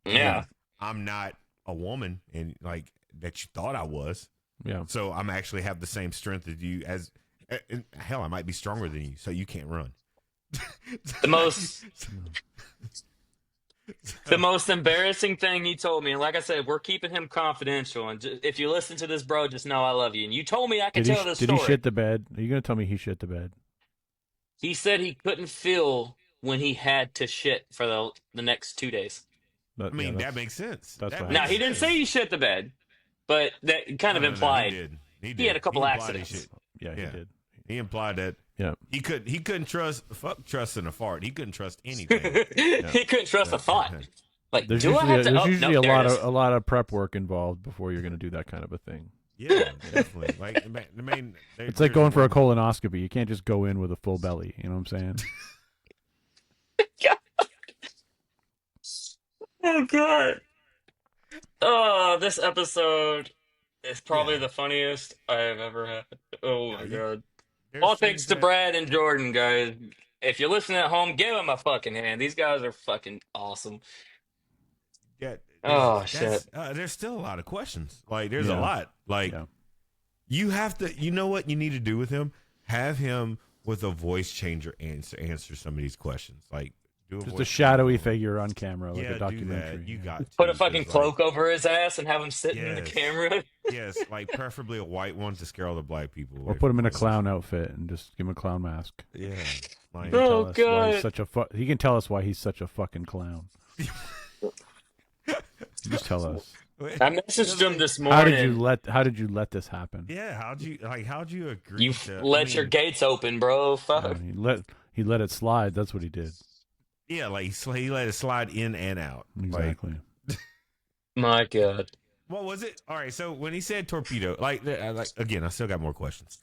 Speaker 1: Yeah.
Speaker 3: I'm not a woman and like that you thought I was.
Speaker 2: Yeah.
Speaker 3: So I'm actually have the same strength as you as and hell, I might be stronger than you, so you can't run.
Speaker 1: The most The most embarrassing thing he told me, and like I said, we're keeping him confidential. And if you listen to this, bro, just know I love you. And you told me I could tell this
Speaker 2: Did he
Speaker 1: story.
Speaker 2: shit the bed? Are you gonna tell me he shit the bed?
Speaker 1: He said he couldn't feel when he had to shit for the next 2 days.
Speaker 3: I mean, that makes sense.
Speaker 2: That's
Speaker 3: That
Speaker 2: what
Speaker 1: Now
Speaker 3: makes
Speaker 1: he didn't
Speaker 3: sense.
Speaker 1: say he shit the bed, but that kind of
Speaker 3: No,
Speaker 1: implied
Speaker 3: he did.
Speaker 1: he had a couple
Speaker 3: He implied he
Speaker 1: accidents.
Speaker 3: shit.
Speaker 2: Yeah, he
Speaker 3: Yeah.
Speaker 2: did.
Speaker 3: He implied that
Speaker 2: Yeah.
Speaker 3: he couldn't trust in a fart. He couldn't trust anything.
Speaker 1: He couldn't trust a thought. Like,
Speaker 2: There's
Speaker 1: do I have to?
Speaker 2: there's
Speaker 1: Oh,
Speaker 2: usually
Speaker 1: no, there it is.
Speaker 2: a lot of prep work involved before you're gonna do that kind of a thing.
Speaker 3: Yeah, definitely. Like the main.
Speaker 2: It's like going for a colonoscopy. You can't just go in with a full belly. You know what I'm saying?
Speaker 1: Oh god. Oh, this episode is probably
Speaker 3: Yeah.
Speaker 1: the funniest I have ever had. Oh my
Speaker 3: Yeah,
Speaker 1: god.
Speaker 3: There's
Speaker 1: All thanks
Speaker 3: things
Speaker 1: to
Speaker 3: that-
Speaker 1: Brad and Jordan, guys. If you're listening at home, give them a fucking hand. These guys are fucking awesome.
Speaker 3: Yeah.
Speaker 1: Oh, shit.
Speaker 3: There's still a lot of questions. Like there's a
Speaker 2: Yeah.
Speaker 3: lot. Like
Speaker 2: Yeah.
Speaker 3: you have to. You know what you need to do with him? Have him with a voice changer answer some of these questions. Like do
Speaker 2: Just a
Speaker 3: voice
Speaker 2: shadowy
Speaker 3: changer.
Speaker 2: figure on camera, like
Speaker 3: Yeah,
Speaker 2: a
Speaker 3: do
Speaker 2: documentary.
Speaker 3: that. You
Speaker 2: Yeah.
Speaker 3: got to,
Speaker 1: Put a fucking
Speaker 3: 'cause,
Speaker 1: cloak over his ass and have him sitting in the
Speaker 3: Yes.
Speaker 1: camera.
Speaker 3: Yes, like preferably a white one to scare all the black people.
Speaker 2: Or
Speaker 3: away
Speaker 2: put
Speaker 3: from
Speaker 2: him in a
Speaker 3: us.
Speaker 2: clown outfit and just give him a clown mask.
Speaker 3: Yeah. Like,
Speaker 1: Oh,
Speaker 2: Tell us why
Speaker 1: God.
Speaker 2: he's such a he can tell us why he's such a fucking clown. Just tell us.
Speaker 1: I messaged him this
Speaker 2: How
Speaker 1: morning.
Speaker 2: did you let this happen?
Speaker 3: Yeah, how'd you agree
Speaker 1: You
Speaker 3: to
Speaker 1: let your gates open, bro. Fuck.
Speaker 2: He let it slide. That's what he did.
Speaker 3: Yeah, like he let it slide in and out. Like,
Speaker 2: Exactly.
Speaker 1: My god.
Speaker 3: what was it? All right, so when he said torpedo, like again, I still got more questions.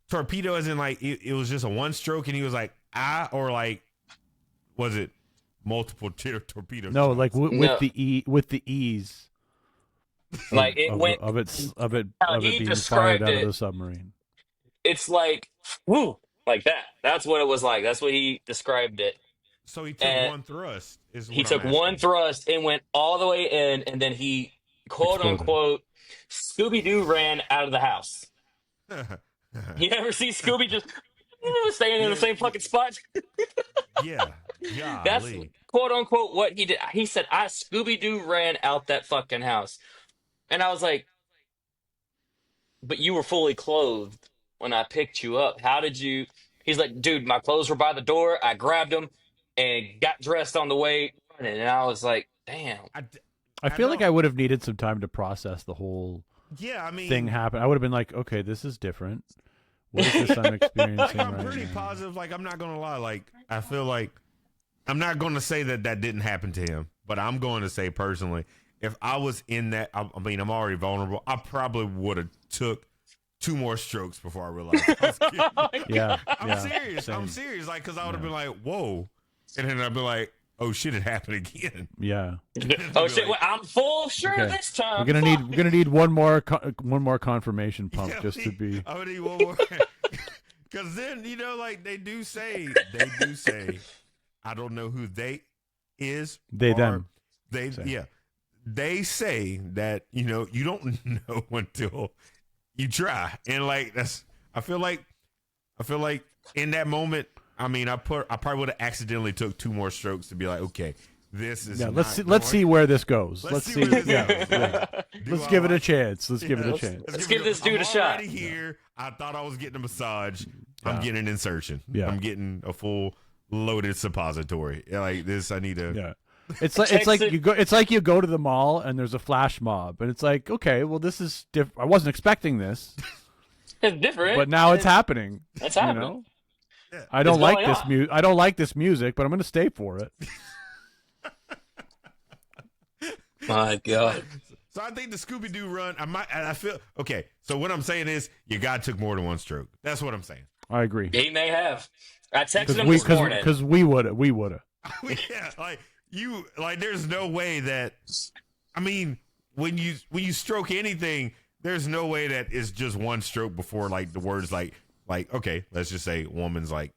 Speaker 3: Torpedo as in like it was just a one stroke and he was like or like was it multiple torpedo
Speaker 2: No,
Speaker 3: shots?
Speaker 2: like
Speaker 1: No.
Speaker 2: with the ease
Speaker 1: Like it went.
Speaker 2: of it
Speaker 1: How he
Speaker 2: being
Speaker 1: described
Speaker 2: fired out
Speaker 1: it.
Speaker 2: of the submarine.
Speaker 1: It's like, whoo, like that. That's what it was like. That's what he described it.
Speaker 3: So he took
Speaker 1: and
Speaker 3: one thrust. Is what
Speaker 1: He
Speaker 3: I'm
Speaker 1: took one
Speaker 3: asking.
Speaker 1: thrust and went all the way in, and then he quote
Speaker 2: Exploded.
Speaker 1: unquote Scooby Doo ran out of the house. You ever see Scooby just staying in the same fucking spot?
Speaker 3: Yeah,
Speaker 1: That's
Speaker 3: golly.
Speaker 1: quote unquote what he did. He said, "I Scooby Doo ran out that fucking house," and I was like, "But you were fully clothed when I picked you up. How did you?" He's like, "Dude, my clothes were by the door. I grabbed them and got dressed on the way running." And I was like, "Damn."
Speaker 2: I feel like
Speaker 3: know.
Speaker 2: I would have needed some time to process the whole
Speaker 3: Yeah, I mean,
Speaker 2: thing happen. I would have been like, okay, this is different. What is this I'm experiencing
Speaker 3: like, I'm
Speaker 2: right
Speaker 3: pretty
Speaker 2: now?
Speaker 3: positive. Like, I'm not gonna lie. Like, I feel like I'm not gonna say that didn't happen to him, but I'm going to say personally, if I was in that, I mean, I'm already vulnerable. I probably would have took 2 more strokes before I realized. I was kidding.
Speaker 2: Yeah,
Speaker 3: I'm
Speaker 2: yeah,
Speaker 3: serious.
Speaker 2: same.
Speaker 3: I'm serious. Like, because I would have
Speaker 2: Yeah.
Speaker 3: been like, whoa, and then I'd be like, oh shit, it happened again.
Speaker 2: Yeah,
Speaker 1: Oh shit! Well, I'm full sure
Speaker 2: Okay.
Speaker 1: this time.
Speaker 2: we're gonna need one more confirmation pump
Speaker 3: Yeah,
Speaker 2: just to be.
Speaker 3: I would need one more. Because then, like they do say, I don't know who they is.
Speaker 2: They,
Speaker 3: or
Speaker 2: them.
Speaker 3: They,
Speaker 2: Say.
Speaker 3: yeah. They say that, you don't know until you try. And like, I feel like in that moment, I mean, I probably would have accidentally took 2 more strokes to be like, okay, this is
Speaker 2: Yeah,
Speaker 3: not
Speaker 2: let's see
Speaker 3: going-
Speaker 2: where this goes.
Speaker 3: Let's see where this
Speaker 2: Yeah,
Speaker 3: goes.
Speaker 2: yeah.
Speaker 3: Do
Speaker 2: Let's
Speaker 3: I
Speaker 2: give it a
Speaker 3: like-
Speaker 2: chance. Let's give it a
Speaker 3: Yeah,
Speaker 2: chance.
Speaker 1: Let's give this dude
Speaker 3: I'm
Speaker 1: a shot.
Speaker 3: already here. I thought I was getting a massage. I'm
Speaker 2: Yeah.
Speaker 3: getting an insertion.
Speaker 2: Yeah.
Speaker 3: I'm getting a full loaded suppository. Like this, I need to.
Speaker 2: Yeah. It's like
Speaker 1: Text it.
Speaker 2: you go. It's like you go to the mall and there's a flash mob, and it's like, okay, well, this is different. I wasn't expecting this,
Speaker 1: It's different,
Speaker 2: but now it's happening.
Speaker 1: It's
Speaker 2: You
Speaker 1: happening.
Speaker 2: know,
Speaker 3: Yeah.
Speaker 2: I don't
Speaker 1: It's
Speaker 2: like
Speaker 1: going
Speaker 2: this
Speaker 1: on.
Speaker 2: I don't like this music, but I'm going to stay for it.
Speaker 1: My God.
Speaker 3: So I think the Scooby Doo run. I feel okay. So what I'm saying is, your guy took more than 1 stroke. That's what I'm saying.
Speaker 2: I agree.
Speaker 1: He may have. I texted him this morning.
Speaker 2: Because we would have.
Speaker 3: Yeah, like there's no way that. I mean, when you stroke anything, there's no way that it's just 1 stroke before like the words like okay, let's just say woman's like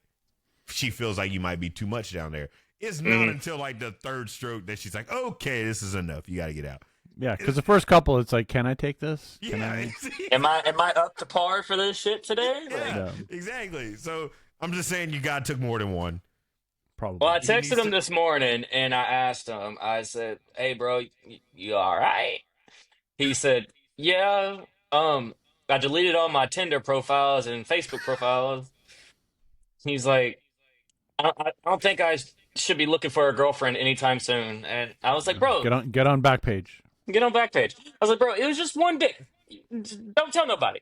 Speaker 3: she feels like you might be too much down there. It's not until like the 3rd stroke that she's like, okay, this is enough. You got to get out.
Speaker 2: Yeah, because the first couple, it's like, can I take this? Can
Speaker 3: Yeah,
Speaker 2: I?
Speaker 1: Am I up to par for this shit today? Like,
Speaker 3: yeah,
Speaker 2: Yeah.
Speaker 3: exactly. So I'm just saying, you guy took more than 1.
Speaker 2: probably.
Speaker 1: Well, I
Speaker 3: He
Speaker 1: texted
Speaker 3: needs
Speaker 1: him
Speaker 3: to.
Speaker 1: this morning and I asked him, I said, "Hey, bro, you all right?" He said, "Yeah, um, I deleted all my Tinder profiles and Facebook profiles." He's like, I don't think should be looking for a girlfriend anytime soon." And I was like, "Bro,
Speaker 2: Get on Backpage.
Speaker 1: get on Backpage." I was like, "Bro, it was just one day. Don't tell nobody.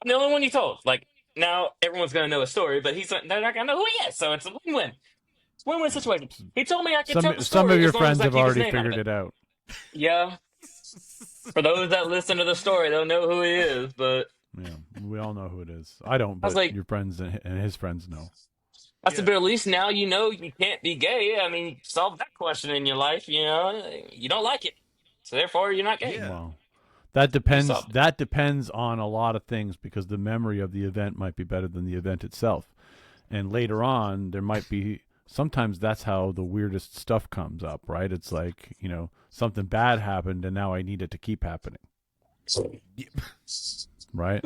Speaker 1: I'm the only one you told." Like, now everyone's gonna know a story, but they're not gonna know who he is. So it's a win-win. It's a win-win situation. He told me I could tell the
Speaker 2: Some of
Speaker 1: story
Speaker 2: your
Speaker 1: as long as
Speaker 2: friends
Speaker 1: I
Speaker 2: have
Speaker 1: keep his
Speaker 2: already
Speaker 1: name out of
Speaker 2: figured
Speaker 1: it.
Speaker 2: it out.
Speaker 1: Yeah, for those that listen to the story, they'll know who he is. But
Speaker 2: Yeah, we all know who it is. I don't,
Speaker 1: I was
Speaker 2: but
Speaker 1: like,
Speaker 2: your friends and his friends know.
Speaker 1: I said,
Speaker 3: Yeah,
Speaker 1: but at least now you know you can't be gay. I mean, solve that question in your life. You know, you don't like it, so therefore you're not gay.
Speaker 3: yeah,
Speaker 2: Well, that
Speaker 1: You
Speaker 2: depends.
Speaker 1: solved it.
Speaker 2: That depends on a lot of things because the memory of the event might be better than the event itself, and later on there might be. Sometimes that's how the weirdest stuff comes up, right? It's like something bad happened, and now I need it to keep happening,
Speaker 3: yeah.
Speaker 2: right?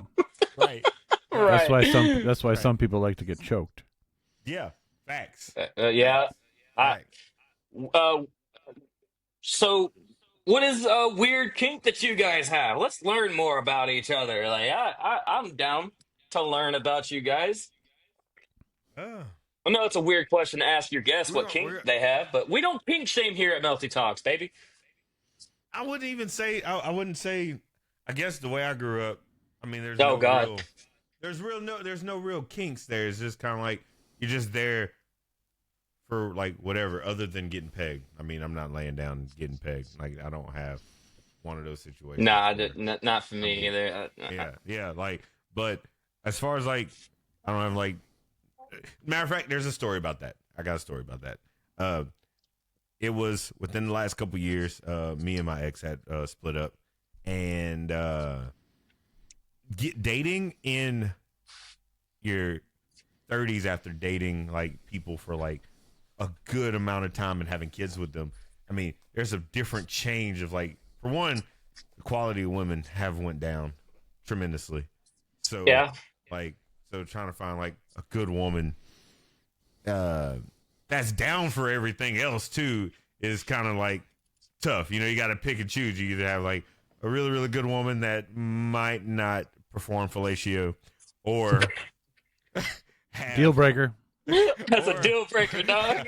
Speaker 3: Right.
Speaker 2: That's
Speaker 1: Right.
Speaker 2: why
Speaker 3: Right.
Speaker 2: some people like to get choked.
Speaker 3: Yeah. Facts.
Speaker 1: Yeah.
Speaker 3: Facts.
Speaker 1: I,
Speaker 3: Right.
Speaker 1: uh, so, what is a weird kink that you guys have? Let's learn more about each other. Like, I'm down to learn about you guys.
Speaker 3: Uh,
Speaker 1: I know it's a weird question to ask your guests
Speaker 3: we're
Speaker 1: what
Speaker 3: gonna.
Speaker 1: kink
Speaker 3: We're.
Speaker 1: they have, but we don't kink shame here at Melty Talks, baby.
Speaker 3: I wouldn't even say. I wouldn't say. I guess the way I grew up. I mean, there's
Speaker 1: Oh
Speaker 3: no
Speaker 1: God.
Speaker 3: real. There's no real kinks there. It's just kind of like you're just there for like whatever other than getting pegged. I mean, I'm not laying down and getting pegged. Like I don't have one of those situations.
Speaker 1: Nah,
Speaker 3: where,
Speaker 1: not for
Speaker 3: I
Speaker 1: me
Speaker 3: mean,
Speaker 1: either.
Speaker 3: yeah, like, but as far as like, I don't have like. Matter of fact, there's a story about that. I got a story about that. It was within the last couple years. Me and my ex had split up, and dating in your 30s after dating like people for like a good amount of time and having kids with them. I mean, there's a different change of like, for one, the quality of women have went down tremendously. So
Speaker 1: Yeah.
Speaker 3: like, so trying to find like a good woman that's down for everything else too is kind of like tough. You got to pick and choose. You either have like a really, really good woman that might not perform fellatio or have,
Speaker 2: Deal breaker.
Speaker 1: That's a
Speaker 3: or-
Speaker 1: deal breaker, dog.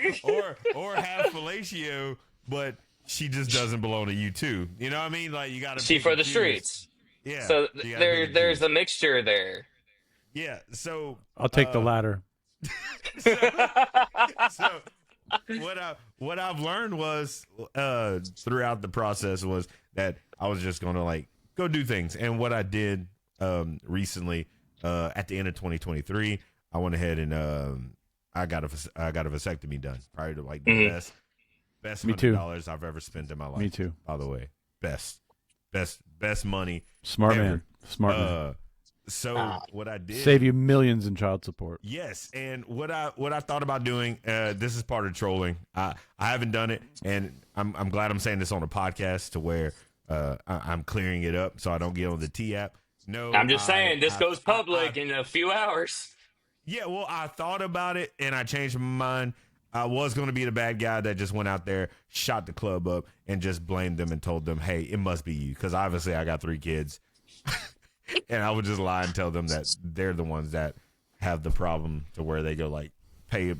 Speaker 3: or have fellatio, but she just doesn't belong to you too. You know what I mean? Like you got to
Speaker 1: She for the streets.
Speaker 3: Yeah.
Speaker 1: So
Speaker 3: you gotta pick and
Speaker 1: there's
Speaker 3: choose.
Speaker 1: a mixture there.
Speaker 3: Yeah. So
Speaker 2: I'll take the latter.
Speaker 3: so what I've learned was throughout the process was that I was just gonna like go do things. And what I did recently at the end of 2023, I went ahead and I got a vasectomy done. Probably to like the
Speaker 1: Mhm.
Speaker 3: best
Speaker 2: Me too.
Speaker 3: $100 I've ever spent in my life.
Speaker 2: Me too.
Speaker 3: By the way, best money
Speaker 2: Smart
Speaker 3: ever.
Speaker 2: man. Smart man.
Speaker 3: So what I did
Speaker 2: Save you millions in child support.
Speaker 3: Yes, and what I thought about doing, this is part of trolling. I haven't done it, and I'm glad I'm saying this on a podcast to where I'm clearing it up so I don't get on the T app. No,
Speaker 1: I'm just saying this goes
Speaker 3: I-
Speaker 1: public in a few hours.
Speaker 3: yeah, well, I thought about it and I changed my mind. I was going to be the bad guy that just went out there, shot the club up, and just blamed them and told them, "Hey, it must be you," because obviously I got 3 kids. And I would just lie and tell them that they're the ones that have the problem to where they go like pay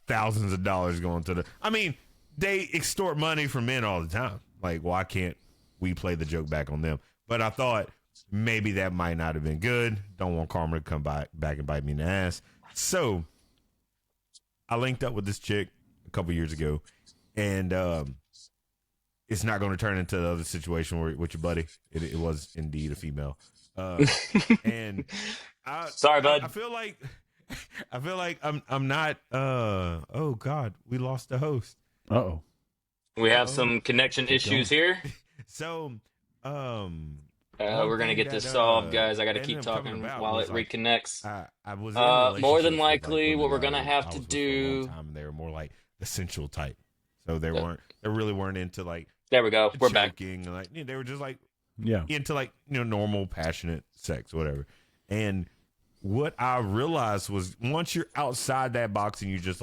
Speaker 3: thousands of dollars going to the. I mean, they extort money from men all the time. Like, why can't we play the joke back on them? But I thought maybe that might not have been good. Don't want karma to come back and bite me in the ass. So I linked up with this chick a couple years ago, and it's not going to turn into the other situation with your buddy. It was indeed a female. And
Speaker 1: Sorry, bud.
Speaker 3: I feel like I'm not. Oh God, we lost the host.
Speaker 2: Uh-oh.
Speaker 1: We have some connection issues here.
Speaker 3: So, one
Speaker 1: We're gonna
Speaker 3: thing
Speaker 1: get this
Speaker 3: that,
Speaker 1: solved, guys. I gotta
Speaker 3: ended
Speaker 1: keep
Speaker 3: up
Speaker 1: talking
Speaker 3: coming about
Speaker 1: while
Speaker 3: was,
Speaker 1: it
Speaker 3: like,
Speaker 1: reconnects.
Speaker 3: I was in
Speaker 1: More than
Speaker 3: relationships with,
Speaker 1: likely, what
Speaker 3: women
Speaker 1: we're gonna
Speaker 3: that
Speaker 1: have
Speaker 3: I
Speaker 1: to
Speaker 3: was with for a long
Speaker 1: do.
Speaker 3: time, and they were more like the sensual type. So they really weren't into like
Speaker 1: There we go. We're back.
Speaker 3: choking, and like they were just like
Speaker 2: Yeah.
Speaker 3: into like normal passionate sex, whatever. And what I realized was once you're outside that box and you just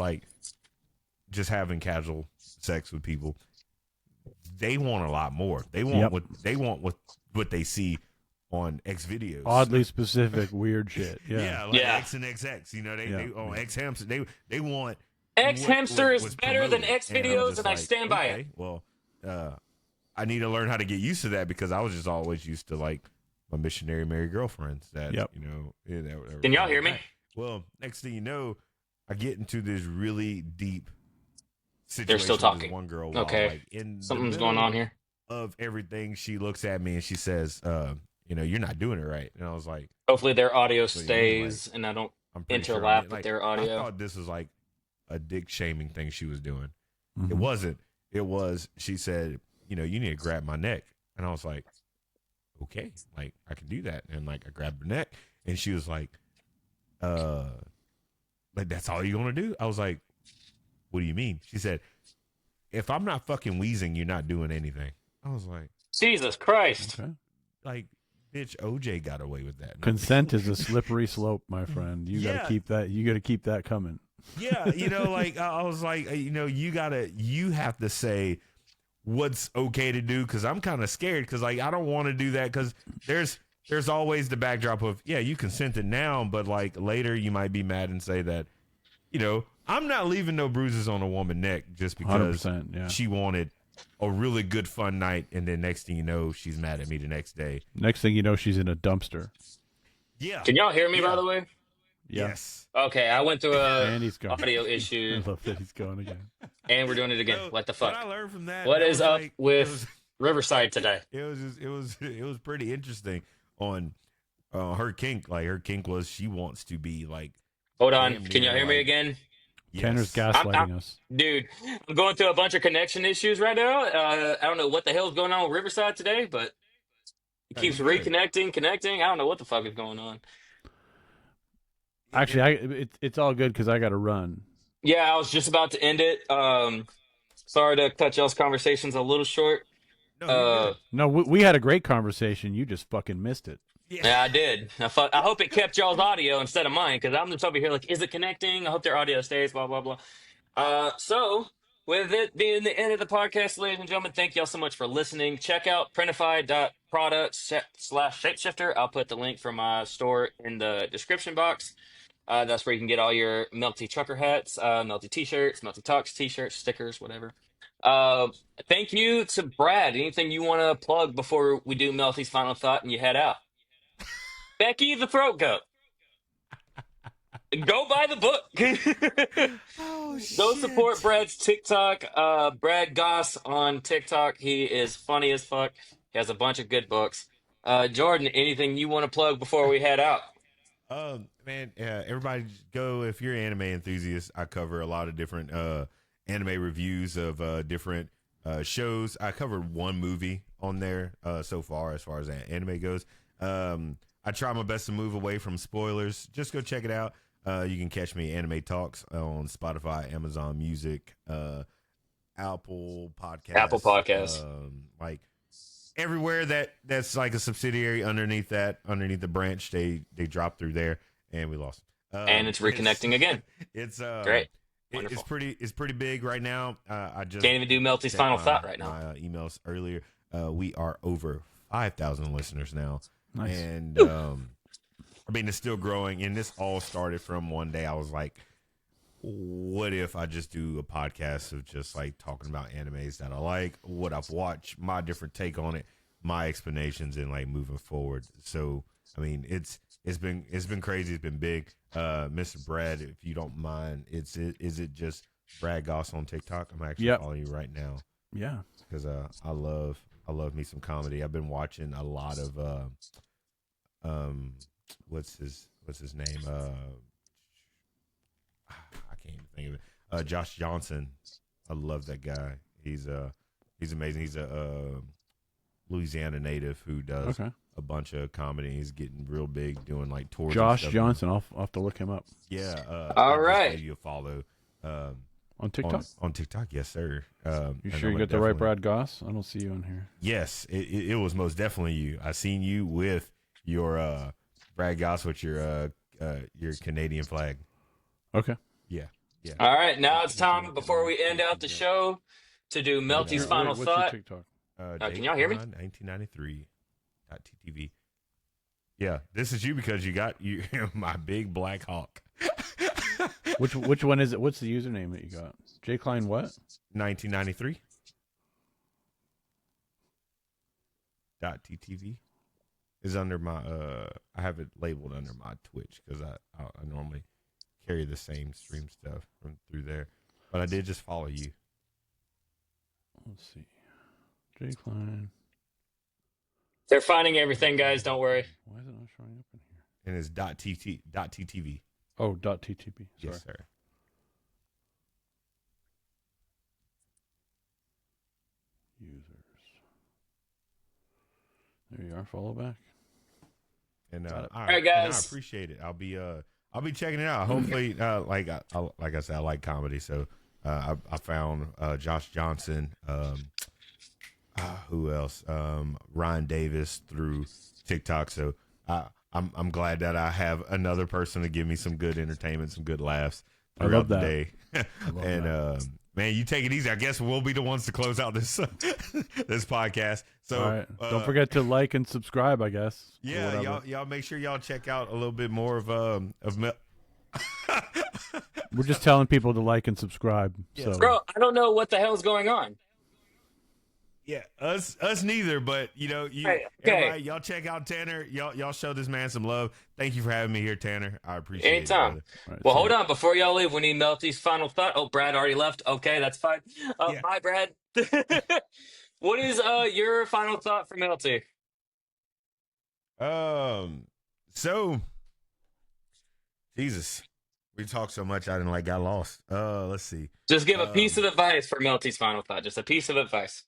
Speaker 3: just having casual sex with people, they want a lot more. They want
Speaker 2: Yep.
Speaker 3: what they see on X videos.
Speaker 2: Oddly specific, weird shit. Yeah.
Speaker 3: Like
Speaker 1: Yeah.
Speaker 3: X and XX. You know, they
Speaker 2: Yeah.
Speaker 3: on X Hamster. They want
Speaker 1: X Hamster is
Speaker 3: what's
Speaker 1: better than
Speaker 3: promoted.
Speaker 1: X
Speaker 3: And I'm
Speaker 1: videos,
Speaker 3: just
Speaker 1: and I
Speaker 3: like,
Speaker 1: stand by it.
Speaker 3: okay, well, I need to learn how to get used to that because I was just always used to like my missionary married girlfriends. That
Speaker 2: Yep.
Speaker 3: you know. That
Speaker 1: Can y'all hear me?
Speaker 3: Well, next thing you know, I get into this really deep situation.
Speaker 1: They're still
Speaker 3: with this
Speaker 1: talking.
Speaker 3: one girl.
Speaker 1: Okay.
Speaker 3: While, like, in
Speaker 1: Something's
Speaker 3: the
Speaker 1: going
Speaker 3: middle
Speaker 1: on here.
Speaker 3: of everything, she looks at me and she says, you're not doing it right. And I was like,
Speaker 1: Hopefully their audio
Speaker 3: What do you mean,
Speaker 1: stays, and I don't
Speaker 3: I'm pretty sure.
Speaker 1: interlap
Speaker 3: I'm
Speaker 1: with their audio.
Speaker 3: I thought this was like a dick shaming thing she was doing.
Speaker 2: Mhm.
Speaker 3: It wasn't. It was. She said, you need to grab my neck, and I was like, okay, like I can do that, and like I grabbed her neck, and she was like that's all you're gonna do? I was like, what do you mean? She said, if I'm not fucking wheezing, you're not doing anything. I was like,
Speaker 1: Jesus Christ.
Speaker 2: Okay.
Speaker 3: like, bitch, OJ got away with that.
Speaker 2: Consent is a slippery slope, my friend. You
Speaker 3: Yeah.
Speaker 2: gotta keep that. You gotta keep that coming.
Speaker 3: Yeah, like I was like, you have to say what's okay to do because I'm kind of scared because like I don't want to do that because there's always the backdrop of you consented now, but like later you might be mad and say that I'm not leaving no bruises on a woman's neck just because
Speaker 2: 100%. Yeah.
Speaker 3: she wanted a really good fun night and then next thing you know she's mad at me the next day.
Speaker 2: Next thing you know, she's in a dumpster.
Speaker 3: Yeah.
Speaker 1: Can y'all hear me, by
Speaker 3: Yeah.
Speaker 1: the way?
Speaker 2: Yeah.
Speaker 3: Yes.
Speaker 1: Okay, I went through
Speaker 2: And
Speaker 1: a
Speaker 2: he's gone.
Speaker 1: audio
Speaker 2: I
Speaker 1: issue,
Speaker 2: love that he's going again.
Speaker 1: and we're doing it again.
Speaker 3: So,
Speaker 1: What the
Speaker 3: What
Speaker 1: fuck?
Speaker 3: I learned from that.
Speaker 1: What
Speaker 3: that
Speaker 1: is
Speaker 3: was
Speaker 1: up
Speaker 3: like-
Speaker 1: with Riverside today?
Speaker 3: It was pretty interesting on her kink. Like her kink was she wants to be like
Speaker 1: Hold on.
Speaker 3: Damn
Speaker 1: Can y'all
Speaker 3: near,
Speaker 1: hear me
Speaker 3: like-
Speaker 1: again?
Speaker 2: Tanner's
Speaker 3: yes.
Speaker 2: gaslighting us.
Speaker 1: Dude, I'm going through a bunch of connection issues right now. I don't know what the hell's going on with Riverside today, but it
Speaker 3: Oh,
Speaker 1: keeps
Speaker 3: you good.
Speaker 1: connecting. I don't know what the fuck is going on.
Speaker 2: Actually, it's all good because I got to run.
Speaker 1: Yeah, I was just about to end it. Sorry to cut y'all's conversations a little short.
Speaker 3: No, you're good.
Speaker 2: No, we had a great conversation. You just fucking missed it.
Speaker 1: Yeah, I did. I hope it kept y'all's audio instead of mine, because I'm just over here like, is it connecting? I hope their audio stays, blah, blah, blah. So, with it being the end of the podcast, ladies and gentlemen, thank y'all so much for listening. Check out printify.products/shapeshifter. I'll put the link for my store in the description box. That's where you can get all your Melty trucker hats, Melty t-shirts, Melty Talks t-shirts, stickers, whatever. Thank you to Brad. Anything you want to plug before we do Melty's final thought and you head out? Becky the Throat Goat. Go buy the book.
Speaker 3: Oh,
Speaker 1: Go
Speaker 3: shit.
Speaker 1: support Brad's TikTok. Brad Goss on TikTok. He is funny as fuck. He has a bunch of good books. Jordan, anything you want to plug before we head out?
Speaker 3: Man, everybody just go if you're an anime enthusiast. I cover a lot of different anime reviews of different shows. I covered one movie on there so far as anime goes. I try my best to move away from spoilers. Just go check it out. You can catch me Anime Talks on Spotify, Amazon Music, Apple Podcasts. Like everywhere that's like a subsidiary underneath the branch, they drop through there, and we lost.
Speaker 1: And it's reconnecting again.
Speaker 3: It's
Speaker 1: Great.
Speaker 3: It's
Speaker 1: Wonderful.
Speaker 3: it's pretty big right now. I just
Speaker 1: Can't even do Melty's
Speaker 3: checked
Speaker 1: final
Speaker 3: my-
Speaker 1: thought right now.
Speaker 3: My emails earlier. We are over 5,000 listeners now.
Speaker 2: Nice.
Speaker 3: And I mean, it's still growing. And this all started from one day. I was like, what if I just do a podcast of just like talking about animes that I like, what I've watched, my different take on it, my explanations, and like moving forward. So, I mean, it's been crazy. It's been big. Mr. Brad, if you don't mind, is it just Brad Goss on TikTok? I'm actually
Speaker 2: Yep.
Speaker 3: following you right now
Speaker 2: Yeah.
Speaker 3: because I love me some comedy. I've been watching a lot of what's his name? I can't even think of it. Josh Johnson. I love that guy. He's amazing. He's a Louisiana native who does
Speaker 2: Okay.
Speaker 3: a bunch of comedy. He's getting real big, doing like tours. and
Speaker 2: Josh
Speaker 3: stuff.
Speaker 2: Johnson. I'll have to look him up
Speaker 3: Yeah.
Speaker 1: All
Speaker 3: I just
Speaker 1: right.
Speaker 3: gave you a follow.
Speaker 2: on TikTok.
Speaker 3: On TikTok, yes, sir.
Speaker 2: You
Speaker 3: and
Speaker 2: sure
Speaker 3: I'm
Speaker 2: you got the right
Speaker 3: definitely-
Speaker 2: Brad Goss? I don't see you on here.
Speaker 3: Yes, it was most definitely you. I seen you with your Brad Goss with your Canadian flag.
Speaker 2: Okay.
Speaker 3: Yeah, Yeah.
Speaker 1: All right, now it's
Speaker 3: Just so we
Speaker 1: time
Speaker 3: can
Speaker 1: before we end
Speaker 3: keep
Speaker 1: out
Speaker 3: you
Speaker 1: the
Speaker 3: going.
Speaker 1: show to do
Speaker 3: And
Speaker 1: Melty's
Speaker 2: Wait,
Speaker 1: final
Speaker 2: what's your
Speaker 1: thought.
Speaker 2: TikTok?
Speaker 1: Can y'all hear me?
Speaker 3: Daytron 1993.ttv. Yeah, this is you because you got you my big black hawk.
Speaker 2: Which one is it? What's the username that you got? J Klein what?
Speaker 3: 1993. .ttv is under my I have it labeled under my Twitch because I normally carry the same stream stuff from through there, but I did just follow you.
Speaker 2: Let's see. J Klein.
Speaker 1: They're finding everything, guys. Don't worry.
Speaker 2: Why is it not showing up in here?
Speaker 3: And it's .ttv.
Speaker 2: Oh, .ttb. Sorry.
Speaker 3: Yes, sir.
Speaker 2: Users. There you are. Follow back.
Speaker 3: And
Speaker 2: Got it.
Speaker 1: All right,
Speaker 3: and I
Speaker 1: guys.
Speaker 3: appreciate it. I'll be checking it out. Hopefully, like I said, I like comedy, so I found Josh Johnson. Who else? Ryan Davis through TikTok. So I'm glad that I have another person to give me some good entertainment, some good laughs
Speaker 2: I love
Speaker 3: throughout the
Speaker 2: that.
Speaker 3: day.
Speaker 2: love
Speaker 3: And man, you take it easy. I guess we'll be the ones to close out this this podcast. So
Speaker 2: All right. Don't forget to like and subscribe, I guess. or
Speaker 3: yeah,
Speaker 2: whatever.
Speaker 3: y'all make sure y'all check out a little bit more of
Speaker 2: We're just telling people to like and subscribe.
Speaker 3: Yeah.
Speaker 2: So
Speaker 1: Bro, I don't know what the hell's going on.
Speaker 3: Yeah, us neither, but
Speaker 1: Hey, okay.
Speaker 3: everybody, y'all check out Tanner. Y'all show this man some love. Thank you for having me here, Tanner. I appreciate it.
Speaker 1: Anytime.
Speaker 3: Brother.
Speaker 2: all right,
Speaker 1: Well,
Speaker 2: so-
Speaker 1: hold on. Before y'all leave, we need Melty's final thought. Oh, Brad already left. Okay, that's fine.
Speaker 3: Yeah.
Speaker 1: Bye, Brad. What is your final thought for Melty?
Speaker 3: So Jesus, we talked so much I didn't got lost. Let's see.
Speaker 1: Just give a piece of advice for Melty's final thought. Just a piece of advice.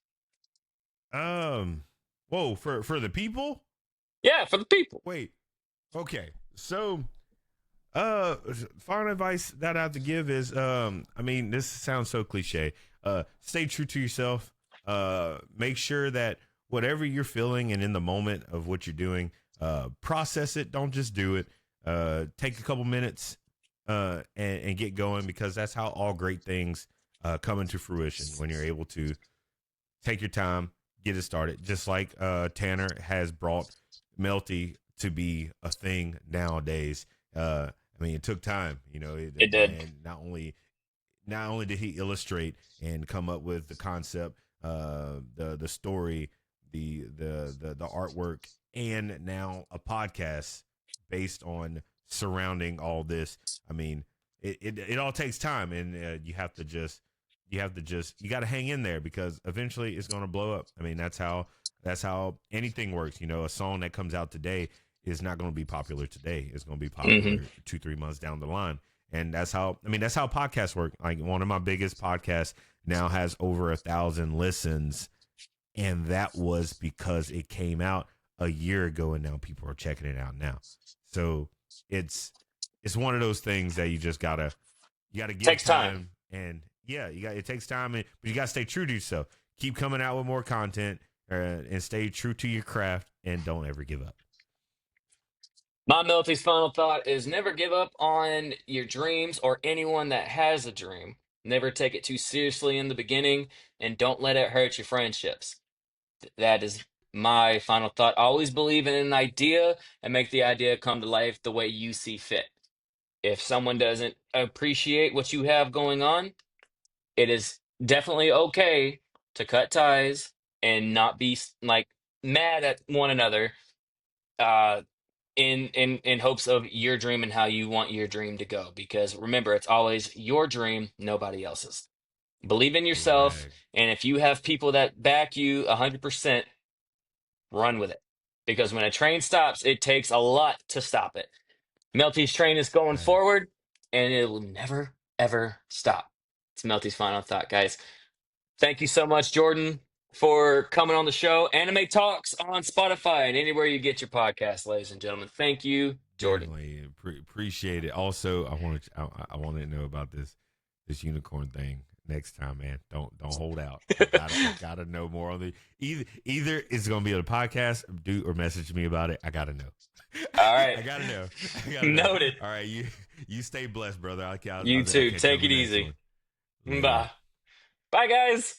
Speaker 3: Whoa, for the people?
Speaker 1: Yeah, for the people.
Speaker 3: Wait. Okay. So final advice that I have to give is I mean, this sounds so cliche. Stay true to yourself. Make sure that whatever you're feeling and in the moment of what you're doing, process it. Don't just do it. Take a couple minutes and get going, because that's how all great things come into fruition, when you're able to take your time, get it started. Just like Tanner has brought Melty to be a thing nowadays. I mean, it took time,
Speaker 1: It did.
Speaker 3: And not only did he illustrate and come up with the concept, the story, the artwork, and now a podcast based on surrounding all this. I mean, it all takes time, and you got to hang in there, because eventually it's going to blow up. I mean, that's how anything works. A song that comes out today is not going to be popular today. It's going to be popular 2-3 months down the line. And that's how podcasts work. Like, one of my biggest podcasts now has over 1,000 listens, and that was because it came out a year ago, and now people are checking it out now. So it's one of those things that you just gotta give
Speaker 1: Takes time.
Speaker 3: And yeah, it takes time, but you gotta stay true to yourself. Keep coming out with more content, and stay true to your craft, and don't ever give up.
Speaker 1: My Melty's final thought is never give up on your dreams or anyone that has a dream. Never take it too seriously in the beginning, and don't let it hurt your friendships. That is my final thought. Always believe in an idea and make the idea come to life the way you see fit. If someone doesn't appreciate what you have going on, it is definitely okay to cut ties and not be like mad at one another, uh, in hopes of your dream and how you want your dream to go. Because remember, it's always your dream, nobody else's. Believe in yourself,
Speaker 3: Right.
Speaker 1: and if you have people that back you 100%, run with it. Because when a train stops, it takes a lot to stop it. Melty's train is going
Speaker 3: Right.
Speaker 1: forward, and it will never, ever stop. It's Melty's final thought, guys. Thank you so much, Jordan, for coming on the show. Anime Talks on Spotify and anywhere you get your podcast, ladies and gentlemen. Thank you, Jordan.
Speaker 3: Definitely appreciate it. Also, I wanted to know about this unicorn thing. next time, man. Don't hold out. I gotta know more on the either it's gonna be on a podcast, or message me about it. I gotta know.
Speaker 1: All right.
Speaker 3: I gotta know.
Speaker 1: Noted.
Speaker 3: All right, you stay blessed, brother. I'll
Speaker 1: You too.
Speaker 3: catch you
Speaker 1: Take
Speaker 3: on
Speaker 1: it
Speaker 3: the next
Speaker 1: easy.
Speaker 3: one. Later.
Speaker 1: Bye. Bye, guys.